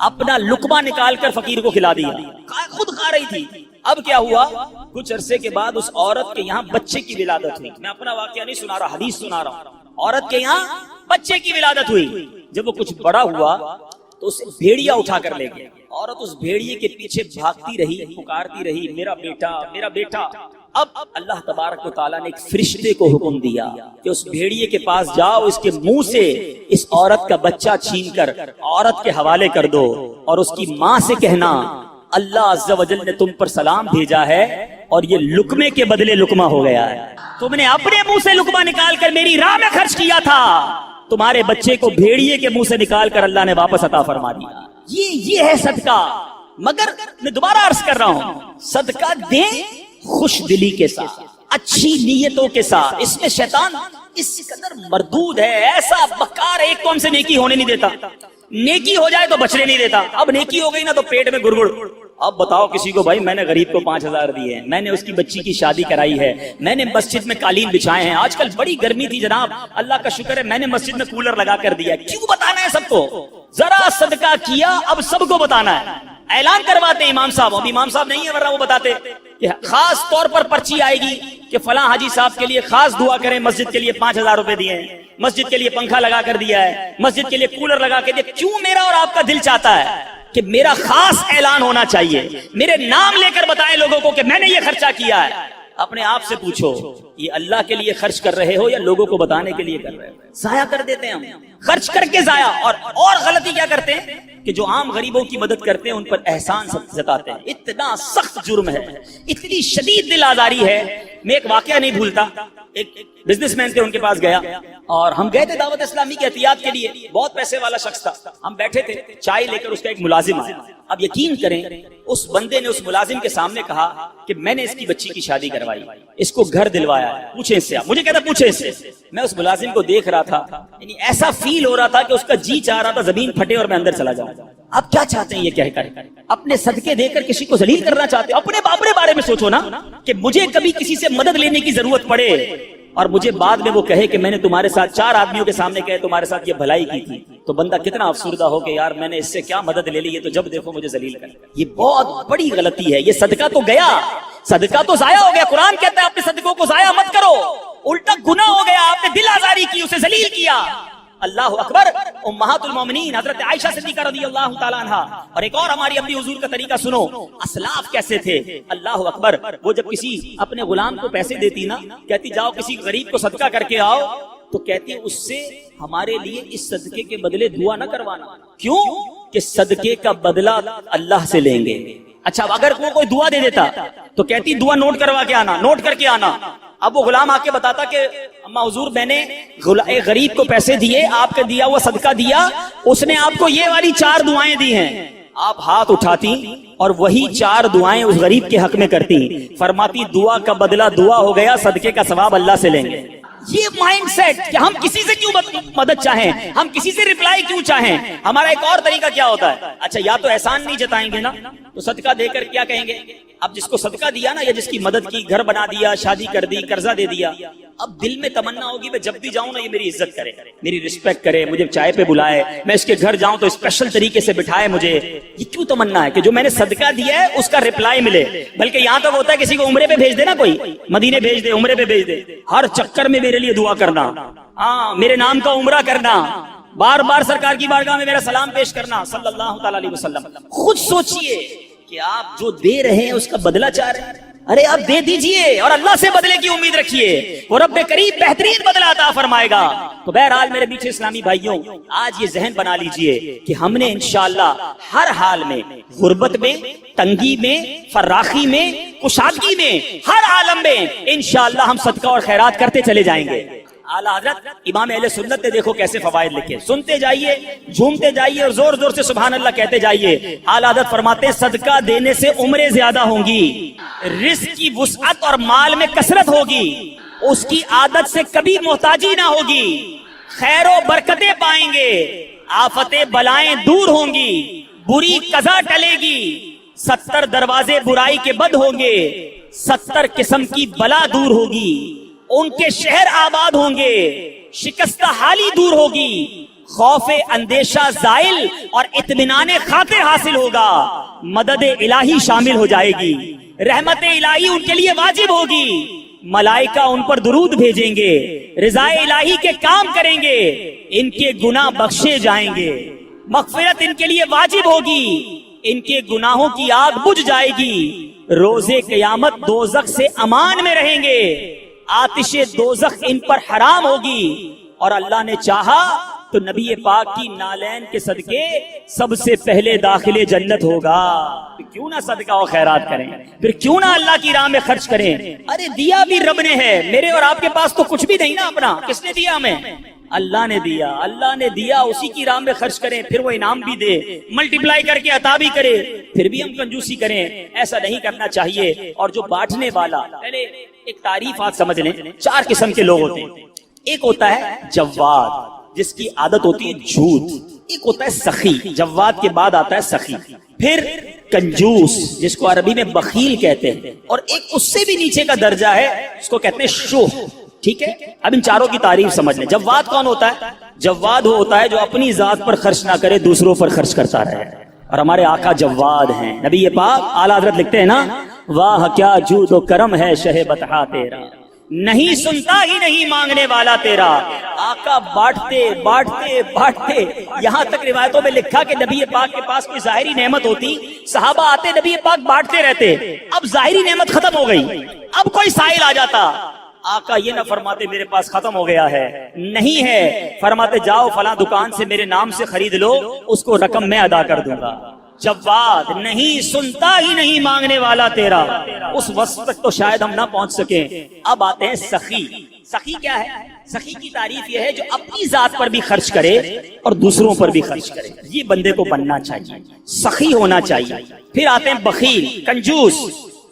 اپنا لقمہ نکال کر فقیر کو کھلا دیا، خود کھا آ رہی تھی. اب کیا ہوا, کچھ عرصے کے بعد اس عورت کے یہاں بچے کی ولادت ہوئی. میں اپنا واقعہ نہیں سنا رہا, حدیث سنا رہا ہوں. عورت کے یہاں بچے کی ولادت ہوئی. جب وہ کچھ بڑا ہوا تو اسے بھیڑیا اٹھا کر لے گیا. عورت اس بھیڑیے کے پیچھے بھاگتی رہی, پکارتی رہی, میرا بیٹا, میرا بیٹا. اب اللہ تبارک و تعالیٰ نے ایک فرشتے کو حکم دیا کہ اس بھیڑیے کے پاس جاؤ, اس کے منہ سے اس عورت کا بچہ چھین کر عورت کے حوالے کر دو, اور اس کی ماں سے کہنا اللہ عز و جل نے تم پر سلام بھیجا ہے اور یہ لقمے کے بدلے لقمہ ہو گیا ہے. تم نے اپنے منہ سے لقمہ نکال کر میری راہ میں خرچ کیا تھا, تمہارے بچے کو بھیڑیے کے منہ سے نکال کر اللہ نے واپس عطا فرما دیا. یہ ہے صدقہ. مگر میں دوبارہ عرض کر رہا ہوں, صدقہ دیں خوش دلی کے ساتھ, اچھی نیتوں کے ساتھ. اس میں شیطان اس قدر مردود ہے, ایسا بکار, ایک تو ہم سے نیکی ہونے نہیں دیتا, نیکی ہو جائے تو بچنے نہیں دیتا. اب نیکی ہو گئی نا تو پیٹ میں گڑگڑ. اب بتاؤ کسی کو, بھائی میں نے غریب کو 5,000 دیے ہیں, میں نے اس کی بچی کی شادی کرائی ہے, میں نے مسجد میں قالین بچھائے ہیں, آج کل بڑی گرمی تھی جناب, اللہ کا شکر ہے میں نے مسجد میں کولر لگا کر دیا. کیوں بتانا ہے سب کو؟ ذرا صدقہ کیا, اب سب کو بتانا ہے. اعلان کرواتے ہیں امام صاحب, اب امام صاحب نہیں ہے ورنہ وہ بتاتے کہ خاص طور پر پرچی آئے گی کہ فلاں حاجی صاحب کے لیے خاص دعا کریں, مسجد کے لیے 5,000 روپے دیے ہیں, مسجد کے لیے پنکھا لگا کر دیا ہے, مسجد کے لیے کولر لگا کے دیا. کیوں میرا اور آپ کا دل چاہتا ہے کہ میرا خاص اعلان ہونا چاہیے, میرے نام لے کر بتائیں لوگوں کو کہ میں نے یہ خرچہ کیا ہے. اپنے آپ سے پوچھو, یہ اللہ کے لیے خرچ کر رہے ہو یا لوگوں کو بتانے کے لیے کر رہے ہو؟ ضائع کر دیتے ہیں ہم, خرچ کر کے ضائع. اور غلطی کیا کرتے ہیں کہ جو عام غریبوں کی مدد کرتے ہیں ان پر احسان جتاتے ہیں. اتنا سخت جرم ہے, اتنی شدید دل آزاری ہے. میں ایک واقعہ نہیں بھولتا, ایک بزنس مین تھے, ان کے پاس گیا اور ہم گئے تھے دعوت اسلامی کے احتیاط کے لیے. بہت پیسے والا شخص تھا, ہم بیٹھے تھے, چائے لے کر اس کا ایک ملازم آیا. اب یقین کریں اس بندے نے اس ملازم کے سامنے کہا کہ میں نے اس کی بچی کی شادی کروائی, اس کو گھر دلوایا, پوچھیں اس سے. مجھے کہتا پوچھیں اس سے. میں اس ملازم کو دیکھ رہا تھا, یعنی ایسا فیل ہو رہا تھا کہ اس کا جی چاہ رہا تھا زمین پھٹے اور میں اندر چلا جاؤں. اب کیا چاہتے ہیں یہ کہہ کر؟ اپنے صدقے دے کر کسی کو ذلیل کرنا چاہتے ہیں. اپنے بارے میں سوچو نا کہ مجھے کبھی کسی سے مدد لینے کی ضرورت پڑے اور مجھے بعد میں وہ کہے کہ میں نے تمہارے ساتھ 4 آدمیوں کے سامنے کہے تمہارے ساتھ یہ بھلائی کی تھی, تو بندہ کتنا افسردہ ہو کہ یار میں نے اس سے کیا مدد لے لی, یہ تو جب دیکھو مجھے ذلیل کر. یہ بہت بڑی غلطی ہے. یہ صدقہ تو گیا, صدقہ تو ضائع ہو گیا. قرآن کہتا ہے اپنے صدقوں کو ضائع مت کرو, الٹا گناہ ہو گیا, آپ نے دل آزاری کی, اسے ذلیل کیا. اللہ اکبر. امہات المومنین حضرت عائشہ صدیقہ رضی اللہ تعالیٰ عنہ, اور ایک اور ہماری اپنی حضور کا طریقہ سنو, اسلاف کیسے تھے. اللہ اکبر. وہ جب کسی اپنے غلام کو پیسے دیتی نا, کہتی جاؤ کسی غریب کو صدقہ کر کے آؤ, تو کہتی اس سے ہمارے لیے اس صدقے کے بدلے دعا نہ کروانا. کیوں؟ کہ صدقے کا بدلہ اللہ سے لیں گے. اچھا اگر وہ کوئی دعا دے دیتا تو کہتی دعا نوٹ کروا کے آنا, نوٹ کر کے آنا. اب وہ غلام آ کے بتاتا کہ اما حضور میں نے ایک غریب کو پیسے دیے, آپ کا دیا ہوا صدقہ دیا, اس نے آپ کو یہ والی 4 دعائیں دی ہیں. آپ ہاتھ اٹھاتی اور وہی 4 دعائیں اس غریب کے حق میں کرتی, فرماتی دعا کا بدلہ دعا ہو گیا, صدقے کا ثواب اللہ سے لیں گے. یہ مائنڈ سیٹ کہ ہم کسی سے کیوں مدد چاہیں, ہم کسی سے ریپلائی کیوں چاہیں. ہمارا ایک اور طریقہ کیا ہوتا ہے, اچھا یا تو احسان نہیں جتائیں گے نا, تو صدقہ دے کر کیا کہیں گے. اب جس کو صدقہ دیا نا, یا جس کی مدد کی, گھر بنا دیا, شادی کر دی, قرضہ دے دیا, اب دل میں تمنا ہوگی میں جب بھی جاؤں نا یہ میری عزت کرے, میری رسپیکٹ کرے, مجھے چائے پہ بلائے, میں اس کے گھر جاؤں تو اسپیشل طریقے سے بٹھائے مجھے. یہ کیوں تمنا ہے کہ جو میں نے صدقہ دیا ہے اس کا ریپلائی ملے. بلکہ یہاں تک ہوتا ہے کسی کو عمرے پہ بھیج دے نا, کوئی مدینے بھیج دے, عمرے پہ بھیج دے, ہر چکر میں میرے لیے دعا کرنا, ہاں میرے نام کا عمرہ کرنا, بار بار سرکار کی بارگاہ میں میرا سلام پیش کرنا صلی اللہ تعالی علیہ وسلم. خود سوچئے کہ آپ جو دے رہے ہیں اس کا بدلہ چاہ رہے ہیں. ارے آپ دے دیجئے اور اللہ سے بدلے کی امید رکھیے, وہ رب کریم بہترین بدلہ عطا فرمائے گا. تو بہرحال میرے میٹھے اسلامی بھائیوں, آج یہ ذہن بنا لیجئے کہ ہم نے انشاءاللہ ہر حال میں, غربت میں, تنگی میں, فراخی میں, کشادگی میں, ہر عالم میں انشاءاللہ ہم صدقہ اور خیرات کرتے چلے جائیں گے. اعلیٰ حضرت امام اہل سنت نے دیکھو کیسے فوائد لکھے, سنتے جائیے, جھومتے جائیے اور زور زور سے سبحان اللہ کہتے جائیے. اعلیٰ حضرت فرماتے ہیں صدقہ دینے سے عمریں زیادہ ہوں گی, رزق کی وسعت اور مال میں کثرت ہوگی, اس کی عادت سے کبھی محتاجی نہ ہوگی, خیر و برکتیں پائیں گے, آفتیں بلائیں دور ہوں گی, بری قضا ٹلے گی, 70 دروازے برائی کے بند ہوں گے, 70 قسم کی بلا دور ہوگی, ان کے شہر آباد ہوں گے, شکستہ حالی دور ہوگی, خوف اندیشہ زائل اور اطمینان خاطر حاصل ہوگا, مدد الہی شامل ہو جائے گی، رحمت الہی ان کے لیے واجب ہوگی، ملائکہ ان پر درود بھیجیں گے، رضا الہی کے کام کریں گے، ان کے گناہ بخشے جائیں گے، مغفرت ان کے لیے واجب ہوگی، ان کے گناہوں کی آگ بجھ جائے گی، روز قیامت دوزخ سے امان میں رہیں گے، آتش دوزخ ان پر حرام ہوگی، اور اللہ نے چاہا تو نبی پاک کی نالین کے صدقے سب سے پہلے داخل جنت ہوگا۔ کیوں نہ صدقہ و خیرات کریں، پھر کیوں نہ اللہ کی راہ میں خرچ کریں؟ ارے دیا بھی رب نے ہے، میرے اور آپ کے پاس تو کچھ بھی نہیں نا اپنا، کس نے دیا ہمیں؟ اللہ نے دیا، اللہ نے دیا، اسی کی راہ میں خرچ کریں، پھر وہ انعام بھی دے، ملٹیپلائی کر کے عطا بھی کرے، پھر بھی ہم کنجوسی کریں، ایسا نہیں کرنا چاہیے۔ اور جو بانٹنے والا، پہلے ایک تعریف آپ سمجھ لیں، 4 قسم کے لوگ ہوتے ہیں۔ ایک ہوتا ہے جواد، جس کی عادت ہوتی ہے جھوٹ، ایک ہوتا ہے سخی، جواد کے بعد آتا ہے سخی، پھر کنجوس جس کو عربی میں بخیل کہتے ہیں، اور ایک اس سے بھی نیچے کا درجہ ہے اس کو کہتے ہیں شوہ۔ ٹھیک ہے، اب ان چاروں کی تعریف سمجھ لیں۔ جواد کون ہوتا ہے؟ جواد وہ ہوتا ہے جو اپنی ذات پر خرچ نہ کرے، دوسروں پر خرچ کرتا رہے، اور ہمارے آقا جواد ہیں۔ نبی پاک اعلیٰ حضرت لکھتے ہیں نا، واہ کیا جود و کرم ہے شہ بطحا تیرا، نہیں سنتا ہی نہیں مانگنے والا تیرا۔ آقا بانٹتے بانٹتے بانٹتے، یہاں تک روایتوں میں لکھا کہ نبی پاک کے پاس کوئی ظاہری نعمت ہوتی، صحابہ آتے، نبی پاک بانٹتے رہتے، اب ظاہری نعمت ختم ہو گئی، اب کوئی سائل آ جاتا، آقا یہ نہ فرماتے میرے پاس ختم ہو گیا ہے، نہیں ہے، فرماتے جاؤ فلاں دکان سے میرے نام سے خرید لو، اس کو رقم میں ادا کر دوں گا۔ جواد، نہیں سنتا ہی نہیں مانگنے والا تیرا، اس وصف تک تو شاید ہم نہ پہنچ سکیں۔ اب آتے ہیں سخی۔ سخی کیا ہے؟ سخی کی تعریف یہ ہے جو اپنی ذات پر بھی خرچ کرے اور دوسروں پر بھی خرچ کرے، یہ بندے کو بننا چاہیے، سخی ہونا چاہیے۔ پھر آتے ہیں بخیل، کنجوس۔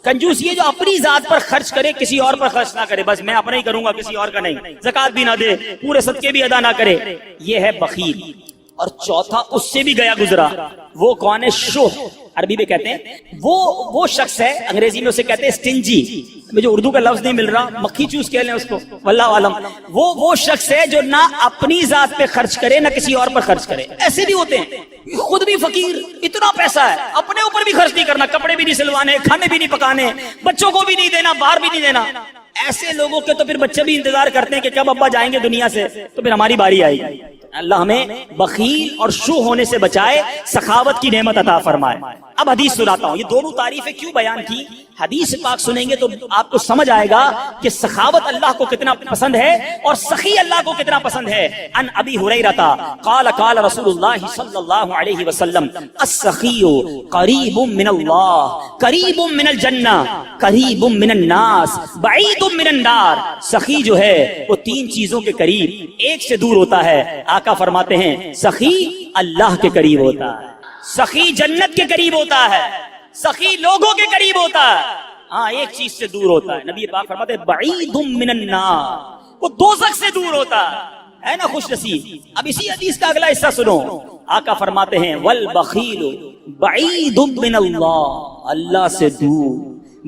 کنجوس یہ جو اپنی ذات پر خرچ کرے، کسی اور پر خرچ نہ کرے، بس میں اپنا ہی کروں گا، کسی اور کا نہیں، زکات بھی نہ دے، پورے صدقے بھی ادا نہ کرے، یہ ہے بخیل۔ اور چوتھا اس سے بھی گیا گزرا، وہ کون ہے؟ شوہ، عربی میں کہتے ہیں وہ شخص ہے، انگریزی میں اسے کہتے ہیں سٹنجی، مجھے اردو کا لفظ نہیں مل رہا، مکھی چوس کہہ لیں اس کو، واللہ عالم۔ وہ شخص ہے جو نہ اپنی ذات پہ خرچ کرے نہ کسی اور پر خرچ کرے۔ ایسے بھی ہوتے ہیں، خود بھی فقیر، اتنا پیسہ ہے، اپنے اوپر بھی خرچ نہیں کرنا، کپڑے بھی نہیں سلوانے، کھانے بھی نہیں پکانے، بچوں کو بھی نہیں دینا، باہر بھی نہیں دینا۔ ایسے لوگوں کے تو پھر بچے بھی انتظار کرتے ہیں کہ کب ابا جائیں گے دنیا سے، تو پھر ہماری باری آئے گی۔ اللہ ہمیں بخیل اور شو ہونے سے بچائے، سخاوت کی نعمت عطا فرمائے۔ اب حدیث سناتا ہوں، یہ دونوں تعریفیں کیوں بیان کی، حدیث پاک سنیں گے تو آپ کو سمجھ آئے گا کہ سخاوت اللہ کو کتنا پسند ہے اور سخی اللہ کو کتنا پسند ہے۔ ان ابی ہریرہ قال قال رسول اللہ صلی اللہ علیہ وسلم السخی قریب من اللہ، قریب من الجنہ، قریب من الناس، بعید من النار۔ سخی جو ہے وہ 3 چیزوں کے قریب، ایک سے دور ہوتا ہے۔ آقا فرماتے ہیں سخی اللہ کے قریب ہوتا ہے، سخی جنت کے قریب ہوتا ہے، سخی لوگوں کے قریب ہوتا ہے، ہاں ایک چیز سے دور ہوتا ہے۔ نبی پاک فرماتے ہیں بعید من النار، وہ دوزخ سے دور ہوتا ہے نا، خوش نصیب۔ اب اسی حدیث کا اگلا حصہ سنو، آقا فرماتے ہیں والبخیل بعید من اللہ، اللہ سے دور،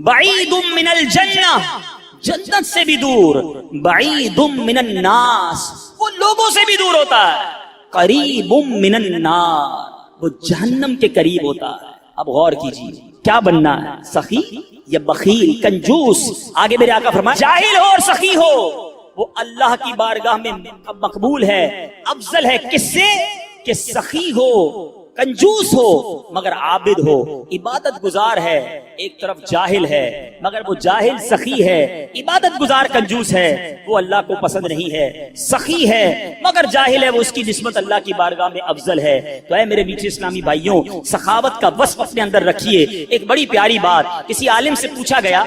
بعید من الجنہ، جنت سے بھی دور، بعید من الناس، وہ لوگوں سے بھی دور ہوتا ہے، قریب من النار، وہ جہنم کے قریب ہوتا ہے۔ اب غور کیجیے، کیا بننا ہے، سخی یا بخیل، کنجوس؟ آگے میرے آقا فرمائے جاہل ہو اور سخی ہو، وہ اللہ کی بارگاہ میں مقبول ہے، افضل ہے، کس سے؟ کہ سخی ہو، کنجوس ہو مگر عابد ہو، عبادت گزار ہے، ایک طرف جاہل ہے مگر وہ جاہل سخی ہے، عبادت گزار کنجوس ہے، وہ اللہ کو پسند نہیں ہے، سخی ہے مگر جاہل ہے، وہ اس کی نسبت اللہ کی بارگاہ میں افضل ہے۔ تو اے میرے میٹھے اسلامی بھائیوں، سخاوت کا وصف اپنے اندر رکھیے۔ ایک بڑی پیاری بات، کسی عالم سے پوچھا گیا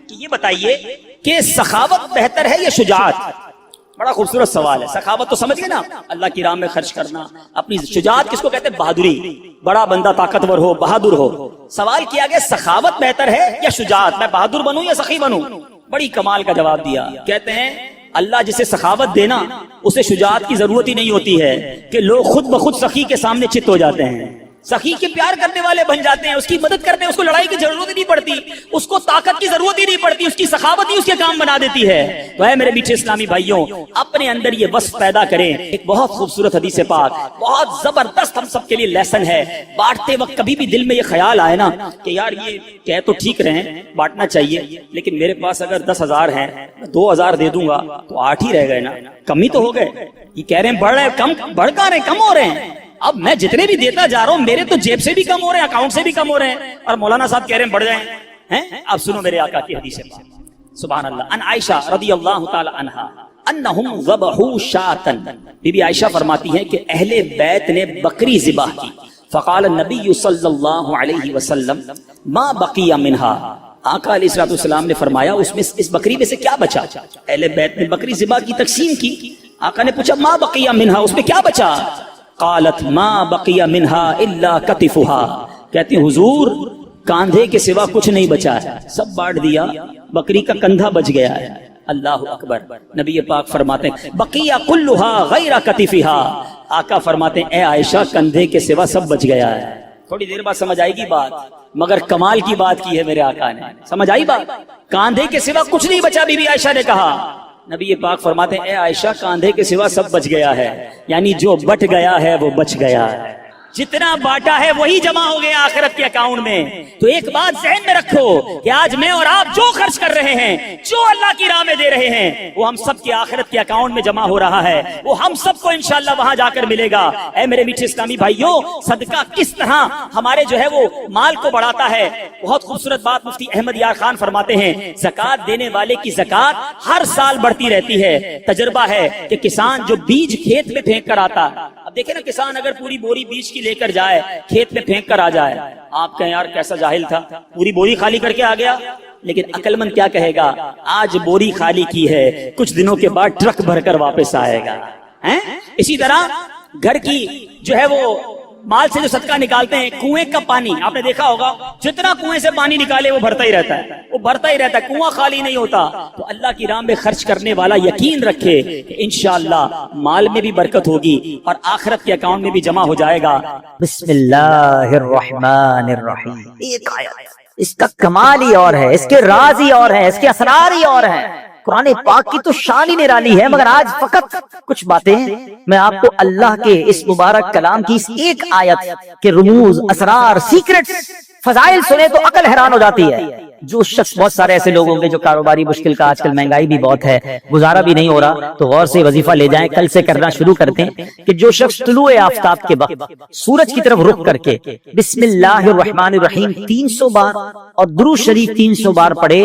کہ یہ بتائیے کہ سخاوت بہتر ہے یا شجاعت؟ بڑا خوبصورت سوال ہے۔ سخاوت تو سمجھ گئے نا، اللہ کی راہ میں خرچ کرنا، اپنی شجاعت کس کو کہتے ہیں؟ بہادری، بڑا بندہ طاقتور ہو، بہادر ہو۔ سوال کیا گیا سخاوت بہتر ہے یا شجاعت، میں بہادر بنوں یا سخی بنوں؟ بڑی کمال کا جواب دیا، کہتے ہیں اللہ جسے سخاوت دینا اسے شجاعت کی ضرورت ہی نہیں ہوتی ہے کہ لوگ خود بخود سخی کے سامنے چت ہو جاتے ہیں۔ سخی کے پیار کرنے والے بن جاتے ہیں، اس کی مدد کرتے ہیں، اس کو لڑائی کی ضرورت ہی نہیں پڑتی، اس کو طاقت کی ضرورت ہی نہیں پڑتی، اس کی سخاوت ہی اس کے کام بنا دیتی ہے۔ تو اے میرے میٹھے اسلامی بھائیوں، اپنے اندر یہ وصف پیدا کریں۔ ایک بہت خوبصورت حدیث پاک، بہت زبردست ہم سب کے لیے لیسن ہے۔ بانٹتے وقت کبھی بھی دل میں یہ خیال آئے نا کہ یار یہ کہہ تو ٹھیک رہے ہیں بانٹنا چاہیے، لیکن میرے پاس اگر 10,000 ہیں 2,000 دے دوں گا تو 8 ہی رہ گئے نا، کم ہی تو ہو گئے۔ یہ کہہ رہے ہیں بڑھ رہے ہیں، کم بڑھ کہاں رہے ہیں، کم ہو رہے ہیں۔ اب میں جتنے بھی دیتا جا رہا ہوں میرے تو جیب سے بھی کم ہو رہے ہیں، اکاؤنٹ سے بھی کم ہو رہے ہیں، اور مولانا صاحب کہہ رہے ہیں بڑھ جائیں ہیں۔ اب سنو میرے آقا کی حدیث پاک، سبحان اللہ۔ ان عائشہ رضی اللہ تعالی عنہا انہم ذبحوا شاۃ، بی بی عائشہ فرماتی ہیں کہ اہل بیت نے بکری ذبح کی، فقال النبی صلی اللہ علیہ وسلم ما بقی منہا، آقا علیہ الصلوۃ والسلام نے فرمایا اس بکری میں سے کیا بچا؟ اہل بیت نے بکری ذبح کی، تقسیم کی، آقا نے پوچھا ما بقی منہا، اس میں کیا بچا؟ قالت ما بقی منہا الا کتفھا، کہتی حضور کاندھے کے سوا کچھ نہیں بچا ہے، سب بانٹ دیا، بکری کا کندھا بچ گیا ہے۔ اللہ اکبر۔ نبی پاک فرماتے ہیں بقیہ کلھا غیر کتفھا، آقا فرماتے ہیں اے عائشہ کندھے کے سوا سب بچ گیا ہے۔ تھوڑی دیر بعد سمجھ آئے گی بات، مگر کمال کی بات کی ہے میرے آقا نے، سمجھ آئی بات؟ کاندھے کے سوا کچھ نہیں بچا، بی بی عائشہ نے کہا۔ نبی پاک فرماتے ہیں اے عائشہ کاندھے کے سوا سب بچ گیا ہے، یعنی جو بٹ گیا ہے وہ بچ گیا ہے، جتنا بانٹا ہے وہی جمع ہو گیا آخرت کے اکاؤنٹ میں۔ تو ایک بات ذہن میں رکھو کہ آج میں اور آپ جو خرچ کر رہے ہیں، جو اللہ کی راہ میں دے رہے ہیں، وہ ہم سب کے آخرت کے اکاؤنٹ میں جمع ہو رہا ہے، وہ ہم سب کو انشاءاللہ وہاں جا کر ملے گا۔ اے میرے میٹھے اسلامی بھائیوں، صدقہ کس طرح ہمارے جو ہے وہ مال کو بڑھاتا ہے، بہت خوبصورت بات مفتی احمد یار خان فرماتے ہیں، زکات دینے والے کی زکات ہر سال بڑھتی رہتی ہے۔ تجربہ ہے کہ کسان جو بیج کھیت میں پھینک کر آتا، اب دیکھیں نا کسان اگر پوری بوری بیج کی لے کر جائے کھیت میں پھینک کر آ جائے، آپ کہیں یار کیسا جاہل تھا، پوری بوری خالی کر کے آ گیا، لیکن عقل مند کیا کہے گا آج بوری خالی کی ہے، کچھ دنوں کے بعد ٹرک بھر کر واپس آئے گا۔ اسی طرح گھر کی جو ہے وہ مال سے جو صدقہ نکالتے ہیں، کنویں کا پانی آپ نے دیکھا ہوگا، جتنا کنویں سے پانی نکالے وہ بھرتا ہی رہتا ہے، وہ بھرتا ہی رہتا ہے، کنواں خالی نہیں ہوتا۔ تو اللہ کی راہ میں خرچ کرنے والا یقین رکھے کہ انشاءاللہ مال میں بھی برکت ہوگی اور آخرت کے اکاؤنٹ میں بھی جمع ہو جائے گا۔ بسم اللہ الرحمن الرحیم، ایک آیت، اس کا کمال ہی اور ہے، اس کے راز ہی اور ہے، اس کے اسرار ہی اور ہیں۔ قرآن پاک کی تو شان ہی نرالی ہے، مگر آج فقط کچھ باتیں میں آپ کو اللہ کے اس مبارک کلام کی اس ایک آیت کے رموز، اسرار، سیکرٹس، فضائل سنے تو عقل حیران ہو جاتی ہے۔ جو شخص، بہت سارے ایسے لوگ ہوں گے جو کاروباری مشکل کا، آج کل مہنگائی بھی بہت ہے، گزارا بھی نہیں ہو رہا، تو غور سے وظیفہ لے جائیں، کل سے کرنا شروع کرتے ہیں کہ جو شخص طلوع آفتاب کے وقت سورج کی طرف رخ کر کے بسم اللہ الرحمن الرحیم 300 بار اور درود شریف 300 بار پڑھے،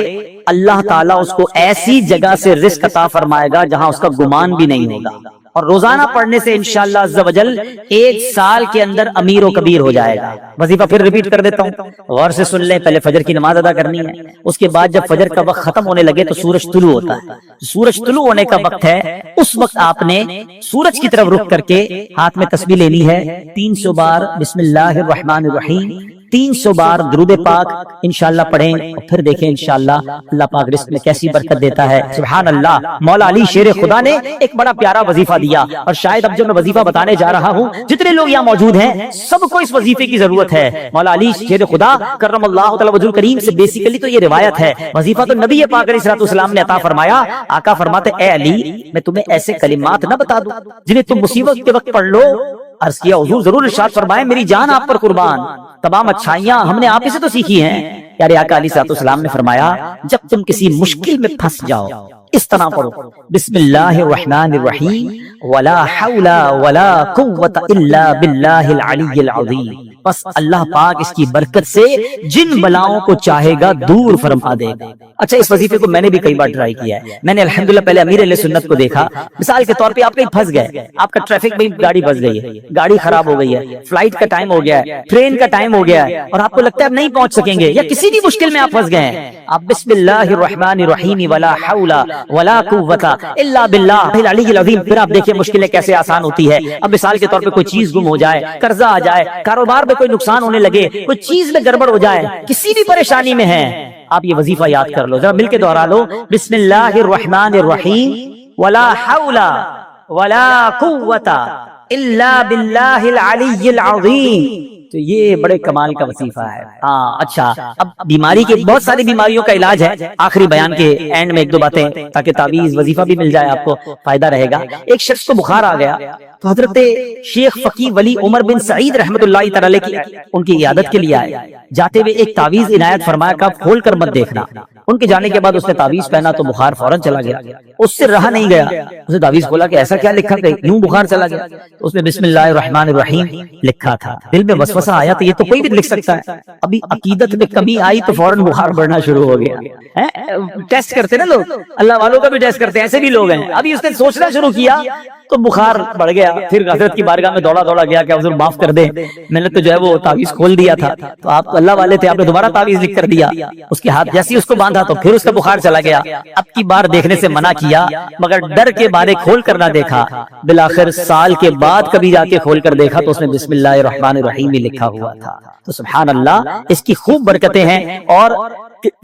اللہ تعالیٰ اس کو ایسی جگہ سے رزق عطا فرمائے گا جہاں اس کا گمان بھی نہیں ہوگا، اور روزانہ پڑھنے سے انشاءاللہ عز و جل 1 سال کے اندر امیر و کبیر ہو جائے گا۔ وظیفہ پھر ریپیٹ کر دیتا ہوں، غور سے سن لیں۔ پہلے فجر کی نماز ادا کرنی ہے، اس کے بعد جب فجر کا وقت ختم ہونے لگے تو سورج طلوع ہوتا ہے، سورج طلوع ہونے کا وقت ہے، اس وقت آپ نے سورج کی طرف رخ کر کے ہاتھ میں تسبیح لینی ہے، 300 بار بسم اللہ الرحمن الرحیم، 300 بار درود پاک انشاءاللہ پڑھیں، اور پھر دیکھیں انشاءاللہ اللہ پاک رزق میں کیسی برکت دیتا ہے۔ سبحان اللہ۔ مولا علی شیر خدا نے ایک بڑا پیارا وظیفہ دیا، اور شاید اب جو میں وظیفہ بتانے جا رہا ہوں، جتنے لوگ یہاں موجود ہیں سب کو اس وظیفے کی ضرورت ہے۔ مولا علی شیر خدا کرم اللہ تعالی وجہ کریم سے بیسیکلی تو یہ روایت ہے، وظیفہ تو نبی پاک علیہ الصلوۃ والسلام نے عطا فرمایا۔ آقا فرماتے اے علی میں تمہیں ایسے کلمات نہ بتا دوں جنہیں تم مصیبت کے وقت پڑھ لو؟ عرض کیا حضور ضرور، ارشاد فرمائے میری جان آپ پر قربان، تمام اچھائیاں ہم نے آپ ہی سے تو سیکھی ہیں۔ پیارے آقا علیہ الصلوۃ والسلام نے فرمایا جب تم کسی مشکل میں پھنس جاؤ اس طرح پڑھو بسم اللہ الرحمن الرحیم ولا حول ولا قوت الا باللہ العلی العظیم، بس اللہ پاک اس کی برکت سے جن بلاؤں کو چاہے گا دور فرما دے گا۔ اچھا اس وظیفے کو میں نے بھی کئی بار ٹرائی کیا ہے، میں نے الحمدللہ پہلے امیر اہل سنت کو دیکھا، مثال کے طور پہ آپ کہیں پھنس گئے، آپ کا ٹریفک میں گاڑی پھنس گئی ہے، گاڑی خراب ہو گئی ہے، فلائٹ کا ٹائم ہو گیا ہے، ٹرین کا ٹائم ہو گیا ہے، اور آپ کو لگتا ہے اب نہیں پہنچ سکیں گے، یا کسی بھی مشکل میں آپ پھنس گئے ہیں، آپ بسم اللہ الرحمن الرحیم ولا حول ولا قوت الا باللہ العلی العظیم، پھر آپ دیکھیں مشکلیں کیسے آسان ہوتی ہے۔ اب مثال کے طور پہ کوئی چیز گم ہو جائے، قرضہ آ جائے، کاروبار میں کوئی نقصان ہونے لگے، کوئی چیز میں گڑبڑ ہو جائے، کسی بھی پریشانی میں ہے، آپ یہ وظیفہ یاد کر لو، ذرا مل کے دوہرا لو، بسم اللہ الرحمن الرحیم ولا حول ولا قوت الا باللہ العلی العظیم، تو یہ بڑے کمال کا وظیفہ ہے. ہاں اچھا، اب بیماری کے بہت ساری بیماریوں کا علاج ہے. آخری بیان کے اینڈ میں ایک دو باتیں تاکہ تعویذ وظیفہ بھی مل جائے، آپ کو فائدہ رہے گا. ایک شخص کو بخار آ گیا تو حضرت شیخ فقی ولی عمر بن سعید رحمۃ اللہ تعالی کی ان کی عیادت کے لیے آئے. جاتے ہوئے ایک تعویذ عنایت فرمایا کہ آپ کھول کر مت دیکھنا. ان کے جانے کے بعد اس نے تعویذ پہنا تو بخار فوراً چلا گیا. اس سے رہا نہیں گیا، اس نے تعویذ کھولا کہ ایسا کیا لکھا کہ یوں بخار چلا گیا. اس میں بسم اللہ الرحمن الرحیم لکھا تھا. دل میں وسوسہ آیا تو یہ تو کوئی بھی لکھ سکتا ہے. ابھی عقیدت میں کمی آئی تو فوراً بخار بڑھنا شروع ہو گیا. ٹیسٹ کرتے نا لوگ، اللہ والوں کا بھی ٹیسٹ کرتے ہیں، ایسے بھی لوگ ہیں. ابھی اس نے سوچنا شروع کیا تو بخار بڑھ گیا. پھر حضرت کی بارگاہ میں دوڑا گیا کہ حضور معاف کر دیں، میں نے تو جو ہے وہ تعویذ کھول دیا تھا. تو آپ اللہ والے تھے، آپ نے دوبارہ تعویذ لکھ کر دیا. اس کے ہاتھ جیسے اس کو باندھا تو پھر اس کا بخار چلا گیا. اب کی بار دیکھنے سے منع کیا مگر ڈر کے بارے کھول کر نہ دیکھا. بالآخر سال کے بعد کبھی جا کے کھول کر دیکھا تو اس میں بسم اللہ الرحمن الرحیم ہی لکھا ہوا تھا. تو سبحان اللہ، اس کی خوب برکتیں ہیں. اور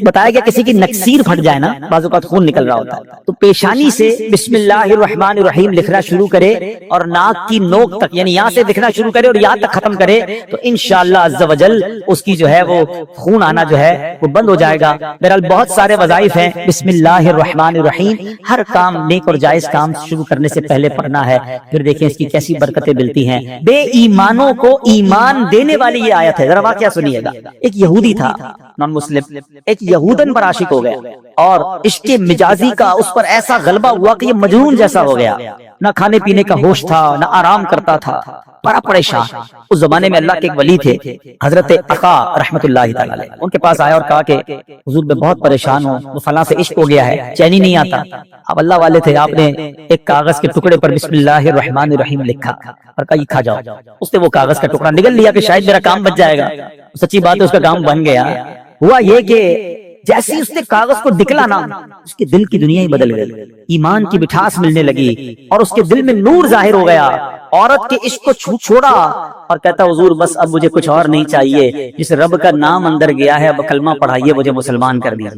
بتایا گیا کسی کی نکسیر پھٹ جائے نا، بعض اوقات خون نکل رہا ہوتا ہے، تو پیشانی سے بسم اللہ الرحمن الرحیم لکھنا شروع کرے اور ناک کی نوک تک یعنی یہاں سے لکھنا شروع کرے اور یہاں تک ختم کرے تو انشاءاللہ عز و جل اس کی جو ہے وہ خون آنا جو ہے وہ بند ہو جائے گا. بہرحال بہت سارے وظائف ہیں. بسم اللہ الرحمن الرحیم ہر کام نیک اور جائز کام شروع کرنے سے پہلے پڑھنا ہے. پھر دیکھیں اس کی کیسی برکتیں ملتی ہیں. بے ایمانوں کو ایمان دینے والی یہ آیت ہے. ذرا واقعہ سنیے گا. ایک یہودی تھا نان مسلم، ایک یہودن پر عاشق ہو گیا اور عشق مجازی کا اس پر ایسا غلبہ ہوا کہ یہ مجنون جیسا ہو گیا. نہ کھانے پینے کا ہوش تھا، نہ آرام کرتا تھا، بڑا پریشان. اس زمانے میں اللہ کے ایک ولی تھے حضرت عطا رحمت اللہ تعالی علیہ. ان کے پاس آیا اور کہا کہ حضور میں بہت پریشان ہوں، وہ فلاں سے عشق ہو گیا ہے، چین ہی نہیں آتا. اب اللہ والے تھے، آپ نے ایک کاغذ کے ٹکڑے پر بسم اللہ الرحمن الرحیم لکھا اور کہا یہ کھا جاؤ. اس نے وہ کاغذ کا ٹکڑا نگل لیا کہ شاید میرا کام بچ جائے گا. سچی بات ہے اس کا کام بن گیا. ہوا یہ کہ جیسے اس نے کاغذ کو نکلا نا، اس کے دل کی دنیا ہی بدل گئی. ایمان کی مٹھاس ملنے لگی اور اس کے دل میں نور ظاہر ہو گیا. عورت کے عشق کو چھوڑا اور کہتا حضور بس اب مجھے کچھ اور نہیں چاہیے. جس رب کا نام اندر گیا ہے اب کلمہ پڑھائیے، مجھے مسلمان کر دیا.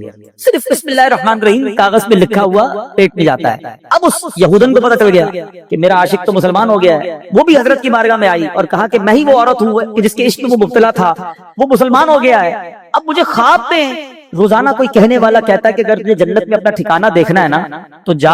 صرف بسم اللہ الرحمن الرحیم کاغذ پہ لکھا ہوا پیٹ میں جاتا ہے. اب اس یہودن کو پتہ چل گیا کہ میرا عاشق تو مسلمان ہو گیا ہے. وہ بھی حضرت کی بارگاہ میں آئی اور کہا کہ میں ہی وہ عورت ہوں کہ جس کے عشق میں وہ مبتلا تھا، وہ مسلمان ہو گیا ہے. اب مجھے خواب میں روزانہ کوئی کہنے والا کہتا ہے کہ اگر تجھے جنت میں اپنا ٹھکانہ دیکھنا ہے نا تو جا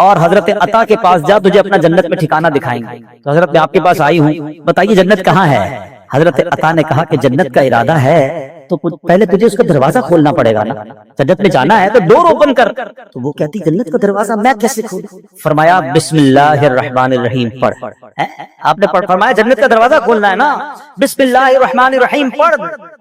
اور حضرت عطا کے پاس جا، تجھے اپنا جنت میں ٹھکانہ دکھائیں گے. تو حضرت میں آپ کے پاس آئی ہوں، بتائیے جنت کہاں ہے؟ حضرت عطا نے کہا کہ جنت کا ارادہ ہے تو پہلے تجھے اس کا دروازہ کھولنا پڑے گا نا. جنت میں جانا ہے تو ڈور اوپن کر. تو وہ کہتی جنت کا دروازہ میں کیسے کھولوں؟ فرمایا بسم اللہ الرحمن الرحیم پڑھ. آپ نے فرمایا جنت کا دروازہ کھولنا ہے نا، بسم اللہ الرحمن الرحیم پڑھ.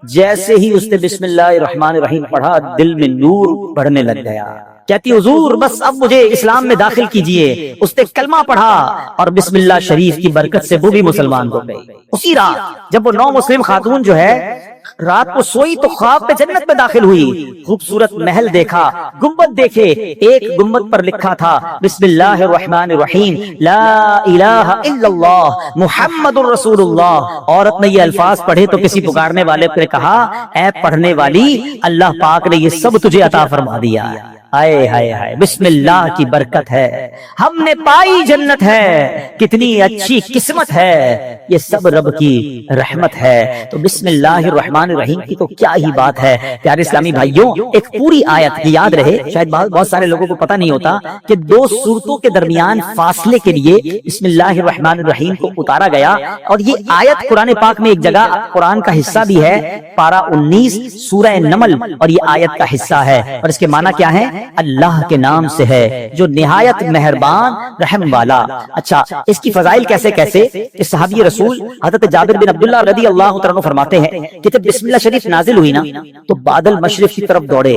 جیسے ہی اس نے بسم اللہ الرحمن الرحیم پڑھا دل میں نور بڑھنے لگ گیا. کہتی حضور بس اب مجھے اسلام میں داخل کیجئے. اس نے کلمہ پڑھا اور بسم اللہ شریف کی برکت سے وہ بھی مسلمان ہو گئی. اسی رات جب وہ نو مسلم خاتون جو ہے رات کو سوئی تو خواب میں جنت میں داخل ہوئی. خوبصورت محل دیکھا، گنبد دیکھے. ایک گنبد پر لکھا تھا بسم اللہ الرحمن الرحیم لا الہ الا اللہ محمد الرسول اللہ. عورت نے یہ الفاظ پڑھے تو کسی پکارنے والے نے کہا اے پڑھنے والی، اللہ پاک نے یہ سب تجھے عطا فرما دیا. ہائے ہائے ہائے، بسم اللہ کی برکت ہے، ہم نے پائی جنت ہے، کتنی اچھی قسمت ہے، یہ سب رب کی رحمت ہے. تو بسم اللہ الرحمن الرحیم کی تو کیا ہی بات ہے. پیارے اسلامی بھائیوں، ایک پوری آیت یاد رہے، شاید بہت سارے لوگوں کو پتہ نہیں ہوتا کہ دو سورتوں کے درمیان فاصلے کے لیے بسم اللہ الرحمن الرحیم کو اتارا گیا. اور یہ آیت قرآن پاک میں ایک جگہ قرآن کا حصہ بھی ہے، پارہ 19 سورہ نمل، اور یہ آیت کا حصہ ہے. اور اس کے معنی کیا ہے؟ اللہ کے نام سے ہے جو نہایت مہربان رحم والا. اچھا، اس کی فضائل کیسے کیسے؟ اس صحابی رسول حضرت جابر بن عبداللہ رضی اللہ عنہ فرماتے ہیں کہ جب بسم اللہ شریف نازل ہوئی نا تو بادل مشرق کی طرف دوڑے،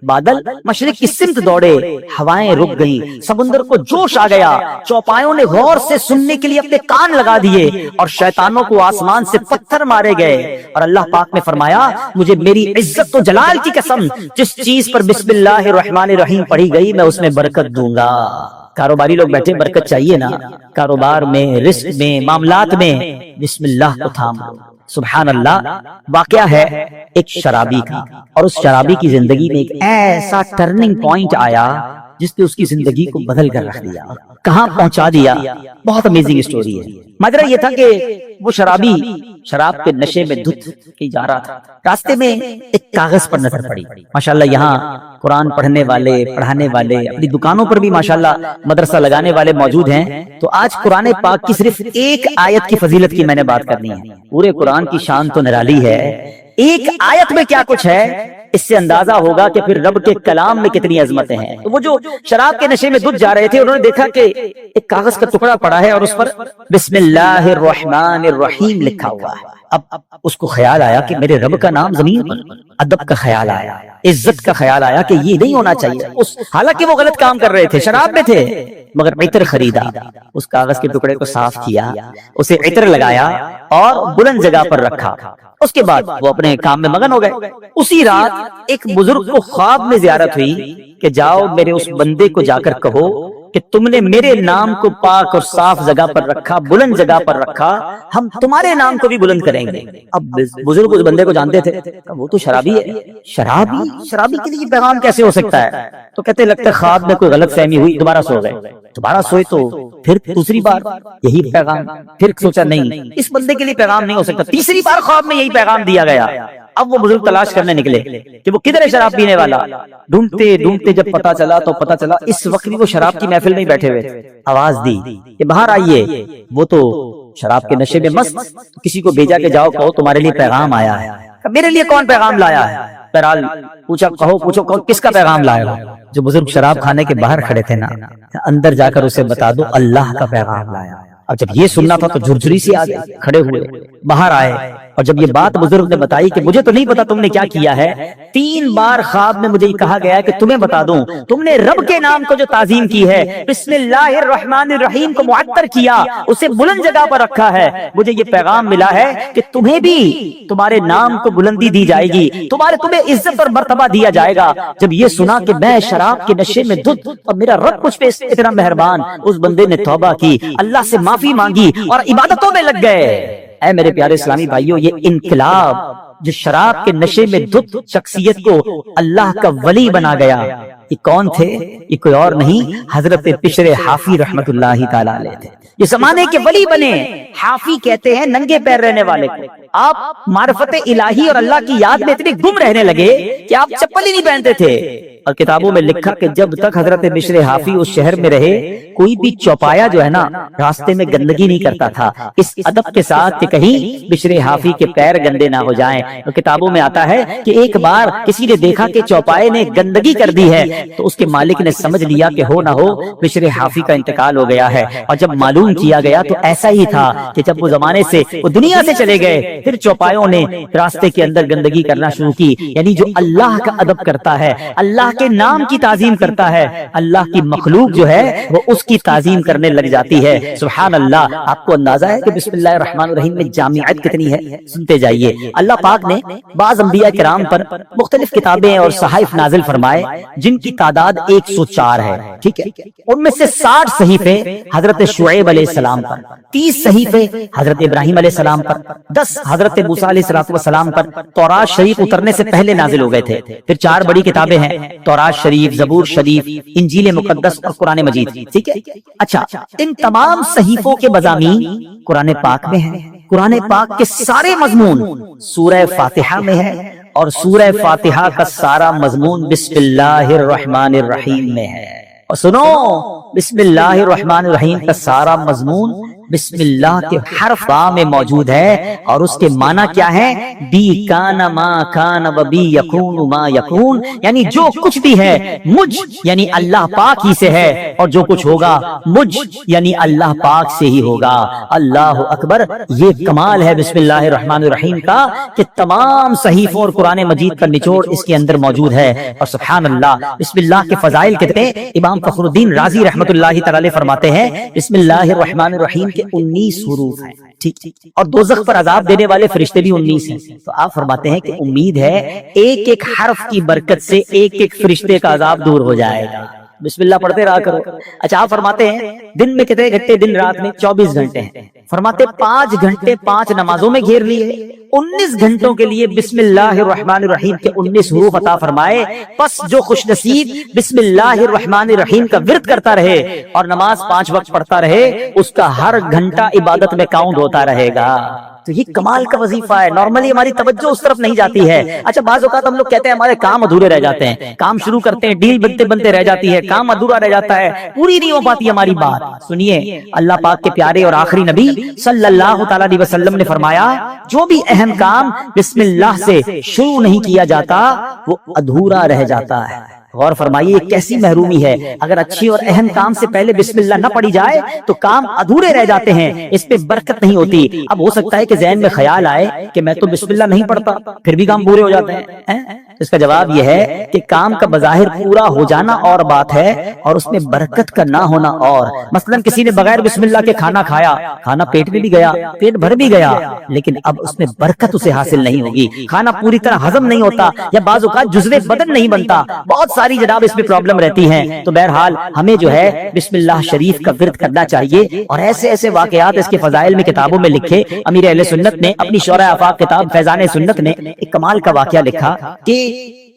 بادل مشرق کی سمت دوڑے، ہوائیں رک گئیں، سمندر کو جوش آ گیا، چوپایوں نے غور سے سننے کے لیے اپنے کان لگا دیے اور شیطانوں کو آسمان سے پتھر مارے گئے. اور اللہ پاک نے فرمایا مجھے میری عزت و جلال کی قسم جس چیز پر بسم اللہ الرحمن الرحیم پڑھی گئی میں اس میں برکت دوں گا. کاروباری لوگ بیٹھے، برکت چاہیے نا، کاروبار میں، رزق میں، معاملات میں بسم اللہ کو تھام لو. سبحان اللہ. واقعہ ہے ایک شرابی کا، اور اس شرابی کی زندگی میں ایک ایسا ٹرننگ پوائنٹ آیا جس نے اس کی زندگی کو بدل کر رکھ دیا، کہاں پہنچا دیا. بہت امیزنگ اسٹوری ہے. ماجرا یہ تھا کہ وہ شرابی شراب کے نشے میں دھت کہیں جا رہا تھا، راستے میں ایک کاغذ پر نظر پڑی۔ ماشاءاللہ یہاں قرآن پڑھنے والے، پڑھانے والے، اپنی دکانوں پر بھی ماشاءاللہ مدرسہ لگانے والے موجود ہیں، تو آج قرآن پاک کی صرف ایک آیت کی فضیلت کی میں نے بات کرنی ہے۔ پورے قرآن کی شان تو نرالی ہے، ایک آیت میں کیا کچھ ہے اس سے اندازہ ہوگا کہ پھر رب کے کلام میں کتنی عظمتیں ہیں۔ تو وہ جو شراب کے نشے میں دھت جا رہے تھے، انہوں نے دیکھا کہ ایک کاغذ کا ٹکڑا پڑا ہے اور اس پر بسم اللہ الرحمن الرحیم لکھا ہوا ہے۔ اب اس کو خیال آیا کہ میرے رب کا نام زمین پر، ادب کا خیال آیا، عزت کا خیال آیا کہ یہ نہیں ہونا چاہیے۔ حالانکہ وہ غلط کام کر رہے تھے، شراب میں تھے، مگر عطر خریدا، اس کاغذ کے ٹکڑے کو صاف کیا، اسے عطر لگایا اور بلند جگہ پر رکھا۔ اس کے بعد وہ اپنے کام میں مگن ہو گئے۔ اسی رات ایک بزرگ کو خواب میں زیارت ہوئی کہ جاؤ میرے اس بندے کو جا کر کہو کہ تم نے میرے نام کو پاک اور صاف جگہ پر رکھا، بلند جگہ پر رکھا، ہم تمہارے نام کو بھی بلند کریں گے۔ اب بزرگ اس بندے کو جانتے تھے، وہ تو شرابی ہے، شرابی کے لیے پیغام کیسے ہو سکتا ہے؟ تو کہتے لگتا ہے خواب میں کوئی غلط فہمی ہوئی، دوبارہ سو گئے۔ دوبارہ سوئے تو پھر دوسری بار یہی پیغام، پھر سوچا نہیں اس بندے کے لیے پیغام نہیں ہو سکتا، تیسری بار خواب میں یہی پیغام دیا گیا۔ اب وہ بزرگ تلاش کرنے نکلے کہ وہ کدھر ہے شراب پینے والا۔ ڈھونڈتے ڈھونڈتے جب پتا چلا اس وقت بھی وہ شراب کی محفل میں بیٹھے ہوئے تھے۔ آواز دی کہ باہر آئیے، وہ تو شراب کے نشے میں مست، کسی کو بھیجا کہ جاؤ کہو تمہارے لیے پیغام آیا ہے۔ میرے لیے کون پیغام لایا ہے؟ بہرحال پوچھو کس کا پیغام لایا؟ جو بزرگ شراب کھانے کے باہر کھڑے تھے نا، اندر جا کر اسے بتا دو اللہ کا پیغام لایا۔ اب جب یہ سننا تھا تو جھرجھری سی آ گئی، کھڑے ہوئے باہر آئے، اور جب یہ بات بزرگ نے بتائی کہ مجھے تو نہیں پتا تم نے کیا کیا ہے، 3 بار خواب میں مجھے یہ کہا گیا ہے کہ تمہیں بتا دوں، تم نے رب کے نام کو جو تعظیم کی ہے، بسم اللہ الرحمن الرحیم کو معطر کیا، اسے بلند جگہ پر رکھا ہے، مجھے یہ پیغام ملا ہے کہ تمہیں بھی تمہارے نام کو بلندی دی جائے گی، تمہیں عزت اور مرتبہ دیا جائے گا۔ جب یہ سنا کہ میں شراب کے نشے میں دھت اور میرا رب مجھ پہ اتنا مہربان، اس بندے نے توبہ کی، اللہ سے معافی مانگی اور عبادتوں میں لگ گئے۔ اے میرے پیارے اسلامی بھائیوں، یہ انقلاب جو شراب کے نشے میں دھت شخصیت کو اللہ کا ولی بنا گیا، یہ کون تھے؟ یہ کوئی اور نہیں، حضرت بشر حافی رحمت اللہ تعالی علیہ تھے۔ یہ زمانے کے ولی بنے۔ حافی کہتے ہیں ننگے پیر رہنے والے کو۔ آپ معرفت الہی اور اللہ کی یاد میں اتنے گم رہنے لگے کہ آپ چپل ہی نہیں پہنتے تھے۔ اور کتابوں میں لکھا کہ جب تک حضرت بشر حافی اس شہر میں رہے، کوئی بھی چوپایا جو ہے نا راستے میں گندگی نہیں کرتا تھا، اس ادب کے ساتھ کہ کہیں بشر حافی کے پیر گندے نہ ہو جائیں۔ اور کتابوں میں آتا ہے کہ ایک بار کسی نے دیکھا کہ چوپائے نے گندگی کر دی ہے، تو اس کے مالک نے سمجھ لیا کہ ہو نہ ہو بشر حافی کا انتقال ہو گیا ہے۔ اور جب معلوم کیا گیا تو ایسا ہی تھا کہ جب وہ زمانے سے وہ دنیا سے چلے گئے، پھر چوپایوں نے راستے کے اندر گندگی کرنا شروع کی۔ یعنی جو اللہ کا ادب کرتا ہے، اللہ کے نام کی تعظیم کرتا ہے، اللہ کی مخلوق جو ہے وہ اس کی تعظیم کرنے لگ جاتی ہے۔ سبحان اللہ۔ آپ کو اندازہ ہے کہ بسم اللہ الرحمن الرحیم میں جامعیت کتنی ہے؟ سنتے جائیے۔ اللہ پاک نے بعض انبیاء کرام پر مختلف کتابیں اور صحائف نازل فرمائے جن کی تعداد 104 ہے، ٹھیک ہے؟ ان میں سے 60 صحیفے حضرت شعیب علیہ السلام پر، 30 صحیفے حضرت ابراہیم علیہ السلام پر، 10 حضرت موسیٰ علیہ السلام پر تورات شریف اترنے سے پہلے نازل ہو گئے تھے۔ پھر 4 بڑی کتابیں ہیں، تورات شریف، زبور شریف، انجیل مقدس اور قرآن مجید، ٹھیک ہے؟ اچھا، ان تمام صحیفوں کے مضامین قرآن پاک میں ہیں۔ قرآن پاک کے سارے مضمون سورہ فاتحہ میں ہے، اور سورہ فاتحہ کا سارا مضمون بسم اللہ الرحمن الرحیم میں ہے۔ اور سنو، بسم اللہ الرحمن الرحیم کا سارا مضمون بسم اللہ کے حرف با میں موجود ہے، اور اس کے معنی کیا ہے؟ بی کان ما کان و بی یکون ما یکون، یعنی جو کچھ بھی ہے مجھ یعنی اللہ پاک ہی سے ہے، اور جو کچھ ہوگا مجھ یعنی اللہ پاک سے ہی ہوگا۔ اللہ اکبر۔ یہ کمال ہے بسم اللہ الرحمن الرحیم کا کہ تمام صحیفوں اور قرآن مجید کا نچوڑ اس کے اندر موجود ہے۔ اور سبحان اللہ، بسم اللہ کے فضائل کتنے؟ امام فخر الدین رازی رحمت اللہ تعالی فرماتے ہیں بسم اللہ الرحمن الرحیم 19 حروف ہیں، ٹھیک، اور دوزخ پر عذاب دینے والے فرشتے بھی 19 ہیں۔ تو آپ فرماتے ہیں کہ امید ہے ایک ایک حرف کی برکت سے ایک ایک فرشتے کا عذاب دور ہو جائے گا۔ بسم اللہ پڑھتے رہا کرو. اچھا آپ فرماتے ہیں دن میں کتنے گھنٹے؟ دن رات میں 24 گھنٹے ہیں. فرماتے 5 گھنٹے 5 نمازوں میں گھیر لیے, 19 گھنٹوں کے لیے بسم اللہ الرحمن الرحیم کے 19 حروف عطا فرمائے. پس جو خوش نصیب بسم اللہ الرحمن الرحیم کا ورد کرتا رہے اور نماز 5 وقت پڑھتا رہے, اس کا ہر گھنٹہ عبادت میں کاؤنٹ ہوتا رہے گا. تو یہ کمال کا وظیفہ ہے. نارملی ہماری توجہ اس طرف نہیں جاتی ہے. اچھا بعض اوقات ہم لوگ کہتے ہیں ہمارے کام ادھورے رہ جاتے ہیں, کام شروع کرتے ہیں, ڈیل بنتے بنتے رہ جاتی ہے, کام ادھورا رہ جاتا ہے, پوری نہیں ہو پاتی ہماری بات. سنیے, اللہ پاک کے پیارے اور آخری نبی صلی اللہ تعالی علیہ وسلم نے فرمایا جو بھی اہم کام بسم اللہ سے شروع نہیں کیا جاتا وہ ادھورا رہ جاتا ہے. غور فرمائیے یہ کیسی محرومی ہے. اگر اچھی اور اہم کام سے پہلے بسم اللہ نہ پڑھی جائے تو کام ادھورے رہ جاتے ہیں, اس پہ برکت نہیں ہوتی. اب ہو سکتا ہے کہ ذہن میں خیال آئے کہ میں تو بسم اللہ نہیں پڑھتا پھر بھی کام پورے ہو جاتے ہیں. اس کا جواب یہ ہے کہ کام کا بظاہر پورا ہو جانا اور بات ہے اور اس میں برکت کا نہ ہونا اور. مثلا کسی نے بغیر بسم اللہ کے کھانا کھایا, کھانا پیٹ میں بھی گیا, پیٹ بھر بھی گیا, لیکن اب اس میں برکت اسے حاصل نہیں ہوگی, کھانا پوری طرح ہضم نہیں ہوتا, یا بعض اوقات جزو بدن نہیں بنتا. بہت ساری جناب اس میں پرابلم رہتی ہیں. تو بہرحال ہمیں جو ہے بسم اللہ شریف کا ورد کرنا چاہیے. اور ایسے ایسے واقعات اس کے فضائل میں کتابوں میں لکھے. امیر اہل سنت نے اپنی شورائے آفاق کتاب فیضان سنت نے ایک کمال کا واقعہ لکھا کہ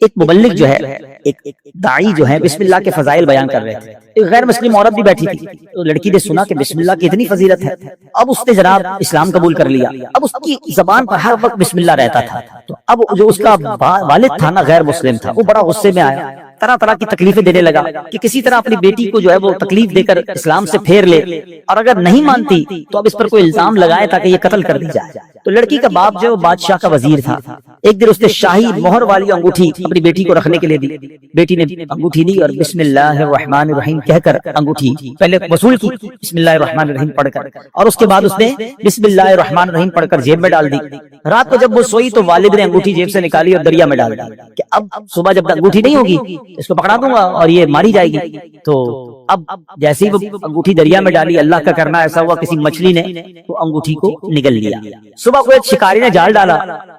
ایک مبلغ جو ہے, ایک داعی جو ہے بسم اللہ کے فضائل بیان کر رہے تھے. ایک غیر مسلم عورت بھی بیٹھی تھی, تو لڑکی نے سنا کہ بسم اللہ کی اتنی فضیلت ہے. اب اس نے جناب اسلام قبول کر لیا. اب اس کی زبان پر ہر وقت بسم اللہ رہتا تھا. تو اب جو اس کا والد تھا نا غیر مسلم تھا, وہ بڑا غصے میں آیا, طرح طرح کی تکلیفیں دینے لگا کہ کسی طرح اپنی بیٹی کو جو ہے وہ تکلیف دے کر اسلام سے پھیر لے, اور اگر نہیں مانتی تو اب اس پر کوئی الزام لگائے تاکہ یہ قتل کر دی جائے. تو لڑکی کا باپ جو بادشاہ کا وزیر تھا, ایک دن اس نے شاہی مہر والی انگوٹھی اپنی بیٹی کو رکھنے کے لیے دی. بیٹی نے انگوٹھی لی اور بسم اللہ الرحمن الرحیم کہہ کر انگوٹھی پہلے وصول کی, بسم اللہ الرحمن الرحیم پڑھ کر, اور اس کے بعد اس نے بسم اللہ الرحمن الرحیم پڑھ کر جیب میں ڈال دی. رات کو جب وہ سوئی تو والد نے انگوٹھی جیب سے نکالی اور دریا میں ڈال دی کہ اب صبح جب انگوٹھی نہیں ہوگی اس کو پکڑا دوں گا اور یہ ماری جائے گی. تو اب جیسے ہی وہ انگوٹھی دریا میں ڈالی, اللہ کا کرنا ایسا ہوا کسی مچھلی نے وہ انگوٹھی کو نگل لیا. صبح کو ایک شکاری نے جال ڈالا,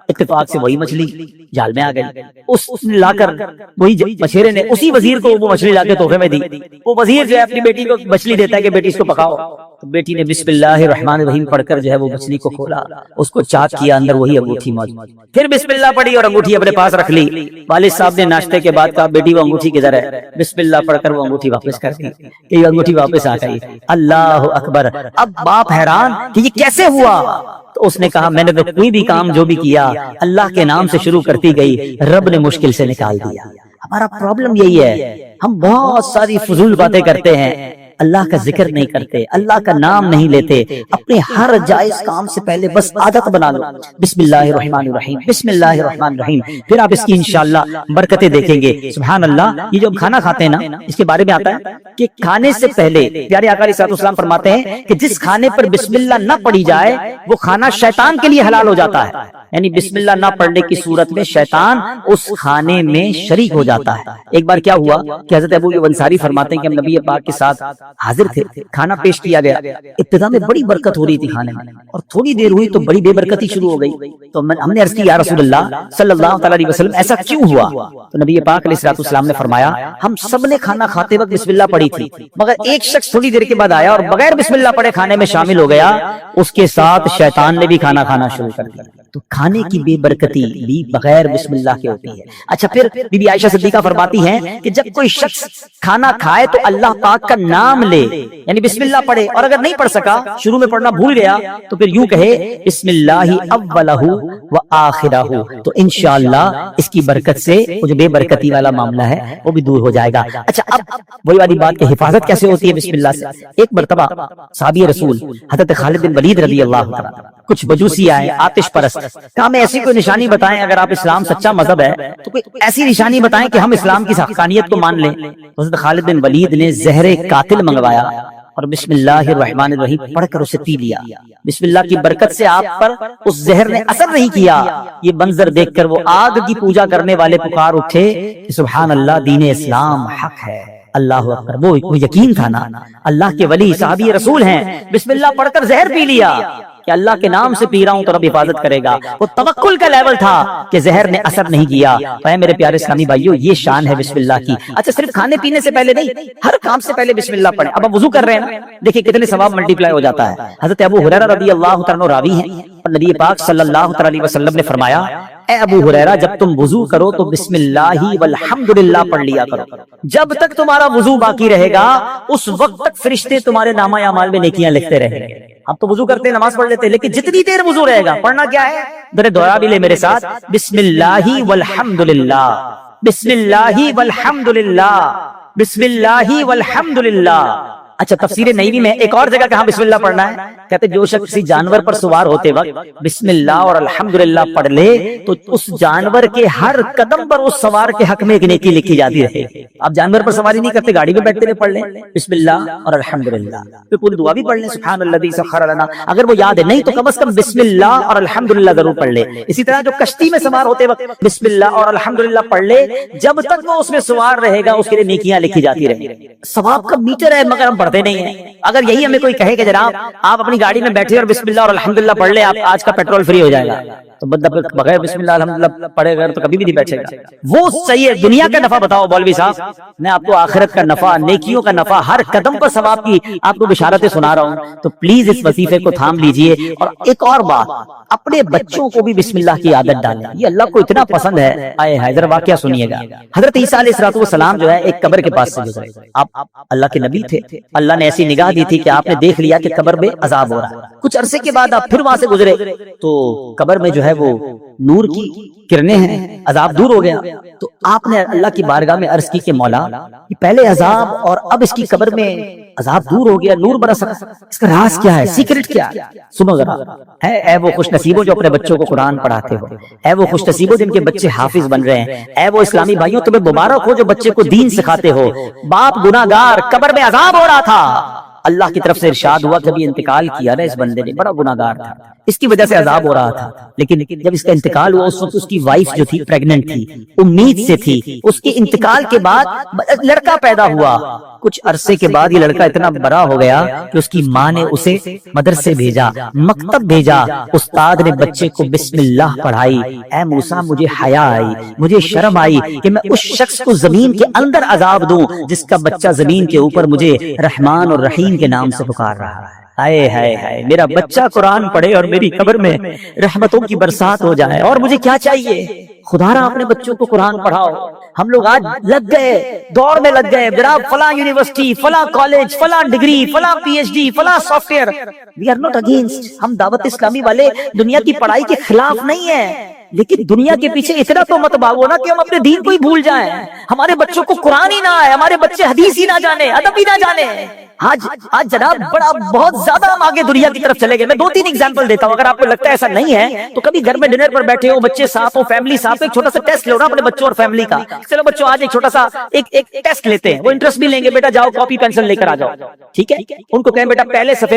اتفاق سے وہی مچھلی جال میں آ گئی. اس نے لا کر وہی مچھیرے نے اسی وزیر کو وہ مچھلی لا کے تحفے میں دی. وہ وزیر جو ہے اپنی بیٹی کو مچھلی دیتا ہے کہ بیٹی اس کو پکاؤ. تو بیٹی نے بسم اللہ الرحمن الرحیم پڑھ کر جو ہے وہ مچھلی کو کھولا, اس کو چاک کیا, اندر وہی انگوٹھی موجود. پھر بسم اللہ پڑھی اور انگوٹھی اپنے پاس رکھ لی. والد صاحب نے ناشتے کے بعد کہا بیٹی وہ انگوٹھی کدھر ہے؟ بسم اللہ پڑھ کر وہ انگوٹھی واپس کر دی کہ یہ انگوٹھی واپس آ گئی. اللہ اکبر. اب باپ حیران کہ یہ کیسے ہوا. تو اس نے کہا میں نے تو کوئی بھی کام جو بھی کیا اللہ کے نام سے شروع کرتی گئی, رب نے مشکل سے نکال دیا. ہمارا پرابلم یہی ہے, ہم بہت ساری فضول باتیں کرتے ہیں, اللہ کا ذکر نہیں کرتے, اللہ کا نام نہیں لیتے. اپنے ہر جائز کام سے پہلے بس عادت بنا لو بسم اللہ الرحمن الرحیم, بسم اللہ الرحمن الرحیم. پھر آپ اس کی انشاءاللہ برکتیں دیکھیں گے. سبحان اللہ. یہ جو ہم کھانا کھاتے ہیں نا, اس کے بارے میں آتا ہے کہ کھانے سے پہلے پیارے آقا علیہ السلام فرماتے ہیں کہ جس کھانے پر بسم اللہ نہ پڑھی جائے وہ کھانا شیطان کے لیے حلال ہو جاتا ہے. یعنی بسم اللہ نہ پڑھنے کی صورت میں شیطان اس کھانے میں شریک ہو جاتا ہے. ایک بار کیا ہوا کہ حضرت ابو انصاری فرماتے ہیں کہ ہم نبی پاک کے ساتھ حاضر تھے, کھانا پیش کیا گیا. ابتدا میں بڑی برکت ہو رہی تھی کھانے میں, اور تھوڑی دیر ہوئی تو بڑی بے برکتی شروع ہو گئی. تو ہم نے عرض کی یا رسول اللہ صلی اللہ تعالی علیہ وسلم ایسا کیوں ہوا؟ تو نبی پاک علیہ السلام نے فرمایا ہم سب نے کھانا کھاتے وقت بسم اللہ پڑھی تھی, مگر ایک شخص تھوڑی دیر کے بعد آیا اور بغیر بسم اللہ پڑھے کھانے میں شامل ہو گیا, اس کے ساتھ شیطان نے بھی کھانا کھانا شروع کر دیا. تو کھانے کی بے برکتی بھی بغیر بسم اللہ کے ہوتی ہے. اچھا پھر بی بی عائشہ صدیقہ فرماتی ہیں کہ جب کوئی شخص کھانا کھائے تو اللہ پاک کا نام لے, یعنی بسم اللہ پڑھے, اور اگر نہیں پڑھ سکا, شروع میں پڑھنا بھول گیا, تو پھر یوں کہے بسم اللہ اولہ و آخرہ, تو انشاءاللہ اس کی برکت سے وہ جو بے برکتی والا معاملہ ہے وہ بھی دور ہو جائے گا. اچھا اب وہی والی بات کہ حفاظت کیسے ہوتی ہے بسم اللہ سے. ایک مرتبہ صحابی رسول حضرت خالد بن ولید رضی اللہ عنہ, کچھ مجوسی آئے آتش پرست, کہا ہمیں ایسی کوئی نشانی بتائیں, اگر آپ اسلام سچا مذہب ہے تو کوئی ایسی نشانی بتائیں کہ ہم اسلام کی حقانیت کو مان لیں. حضرت خالد بن ولید نے زہر قاتل منگوایا اور بسم اللہ الرحمن الرحیم پڑھ کر اسے پی لیا. بسم اللہ کی برکت سے آپ پر اس زہر نے اثر نہیں کیا. یہ منظر دیکھ کر وہ آگ کی پوجا کرنے والے پکار اٹھے کہ سبحان اللہ, دین اسلام حق ہے. اللہ اکبر. وہ یقین تھا نا, اللہ کے ولی صحابی رسول ہیں, بسم اللہ پڑھ کر زہر پی لیا. کہ اللہ کے نام سے پی رہا ہوں تو رب حفاظت کرے گا. وہ توکل کا لیول تھا کہ زہر نے اثر نہیں کیا. اے میرے پیارے اسلامی بھائیو، یہ شان ہے بسم اللہ کی. اچھا صرف کھانے پینے سے پہلے نہیں، ہر کام سے پہلے بسم اللہ پڑھیں. اب ہم وضو کر رہے ہیں نا، دیکھیں کتنے ثواب ملٹی پلائی ہو جاتا ہے. حضرت ابو ہریرہ رضی اللہ تعالیٰ عنہ راوی ہیں، اور نبی پاک صلی اللہ تعالیٰ علیہ وسلم نے فرمایا، اے ابو ہریرہ جب تم وضو کرو تو بسم اللہ والحمدللہ پڑھ لیا کرو. جب تک تمہارا وضو باقی رہے گا اس وقت تک فرشتے تمہارے نامہ اعمال میں نیکیاں لکھتے رہیں گے. اب تو وضو کرتے ہیں، نماز پڑھ لیتے ہیں، لیکن جتنی دیر وضو رہے گا پڑھنا کیا ہے؟ ذرا دوہرا بھی لے میرے ساتھ، بسم اللہ والحمدللہ، بسم اللہ والحمدللہ، بسم اللہ والحمدللہ. اچھا تفسیر نئی میں ایک اور جگہ کہاں بسم اللہ پڑھنا ہے، کہتے جو شخص کسی جانور پر سوار ہوتے وقت بسم اللہ اور الحمدللہ پڑھ لے تو اس جانور کے ہر قدم پر اس سوار کے حق میں ایک نیکی لکھی جاتی رہے. آپ جانور پر سواری نہیں کرتے، گاڑی میں بیٹھتے ہوئے پڑھ لیں بسم اللہ اور الحمدللہ، پھر پوری دعا بھی پڑھ لیں سبحان الذی سخر لنا. اگر وہ یاد ہے نہیں تو کم از کم بسم اللہ اور الحمدللہ ضرور پڑھ لے. اسی طرح جو کشتی میں سوار ہوتے وقت بسم اللہ اور الحمدللہ پڑھ لے، جب تک وہ اس میں سوار رہے گا اس کے لیے نیکیاں لکھی جاتی رہیں. ثواب کا میٹر ہے مگر ہم پڑھتے نہیں ہیں. اگر یہی ہمیں کوئی کہے کہ جناب آپ اپنی گاڑی میں بیٹھے اور بسم اللہ اور الحمدللہ پڑھ لیں، آپ آج کا پیٹرول فری ہو جائے گا، تو بندہ بغیر بسم اللہ الحمدللہ پڑھے گا تو کبھی بھی نہیں بیٹھے گا. وہ صحیح ہے. دنیا کا نفع بتاؤ مولوی صاحب، میں آپ کو آخرت کا نفع، نیکیوں کا نفع، ہر قدم پر ثواب کی آپ کو بشارتیں سنا رہا ہوں. تو پلیز اس وظیفے کو تھام لیجئے. اور ایک اور بات، اپنے بچوں کو بھی بسم اللہ کی عادت ڈالیں، یہ اللہ کو اتنا پسند ہے. آئے حیدر واقعہ سنیے گا. حضرت عیسیٰ علیہ السلام جو ہے ایک قبر کے پاس سے گزرے. آپ اللہ کے نبی تھے، اللہ نے ایسی نگاہ دی تھی کہ آپ نے دیکھ لیا کہ قبر میں عذاب ہو رہا ہے. کچھ عرصے کے بعد آپ پھر وہاں سے گزرے تو قبر میں جو ہے وہ نور کی کرنیں ہیں، عذاب دور ہو گیا. تو آپ نے اللہ کی بارگاہ میں عرض کی کہ مولا، یہ پہلے عذاب اور اب اس کی قبر میں عذاب دور ہو گیا، نور برس رہا، اس کا راز کیا ہے، سیکرٹ کیا ہے؟ سنو ذرا. ہے اے وہ خوش نصیبوں جو اپنے بچوں کو قرآن پڑھاتے ہو، اے وہ خوش نصیبوں جن کے بچے حافظ بن رہے ہیں، اے وہ اسلامی بھائیوں تمہیں مبارک ہو جو بچے کو دین سکھاتے ہو. باپ گناہگار، قبر میں عذاب ہو رہا تھا، اللہ کی طرف سے ارشاد ہوا کہ ابھی انتقال کیا نا اس بندے نے، بڑا گناہگار تھا، اس کی وجہ سے عذاب ہو رہا تھا. لیکن جب اس کا انتقال ہوا اس وقت اس کی وائف جو تھی پریگننٹ تھی، امید سے تھی. اس کے انتقال کے بعد لڑکا پیدا ہوا. کچھ عرصے کے بعد یہ لڑکا اتنا بڑا ہو گیا کہ اس کی ماں نے اسے مدرسے بھیجا، مکتب بھیجا. استاد نے بچے کو بسم اللہ پڑھائی. اے موسیٰ مجھے حیا آئی، مجھے شرم آئی کہ میں اس شخص کو زمین کے اندر عذاب دوں جس کا بچہ زمین کے اوپر مجھے رحمان اور رحیم کے نام سے پکار رہا ہے. ہائے ہائے ہائے، میرا بچہ قرآن پڑھے اور میری قبر میں رحمتوں کی برسات ہو جائے. اور مجھے کیا چاہیے؟ خدا را اپنے بچوں کو قرآن پڑھاؤ. ہم لوگ آج لگ گئے، دوڑ میں لگ گئے، جناب فلاں یونیورسٹی، فلاں کالج، فلاں ڈگری، فلاں پی ایچ ڈی، فلاں software. We are not against, ہم دعوت اسلامی والے دنیا کی پڑھائی کے خلاف نہیں ہیں، لیکن دنیا کے پیچھے اتنا تو مت بھاگو نا کہ ہم اپنے دین کو ہی بھول جائیں. ہمارے بچوں کو قرآن ہی نہ آئے، ہمارے بچے حدیث ہی نہ جانے، ادب ہی نہ جانے. آج جناب بہت زیادہ ہم آگے دنیا کی طرف چلے گئے. میں 2-3 ایگزامپل دیتا ہوں، اگر آپ کو لگتا ہے ایسا نہیں ہے تو کبھی گھر میں ڈنر پر بیٹھے ہو، بچے ساتھ ہو، فیملی ساتھ ہو، ایک چھوٹا سا ٹیسٹ لو نا اپنے بچوں اور فیملی کا. چلو بچوں آج ایک چھوٹا سا ایک ٹیسٹ لیتے ہیں. وہ انٹرسٹ بھی لیں گے، بیٹا جاؤ کاپی پینسل لے کر آ جاؤ، ٹھیک ہے. ان کو کہیں بیٹا پہلے صفحے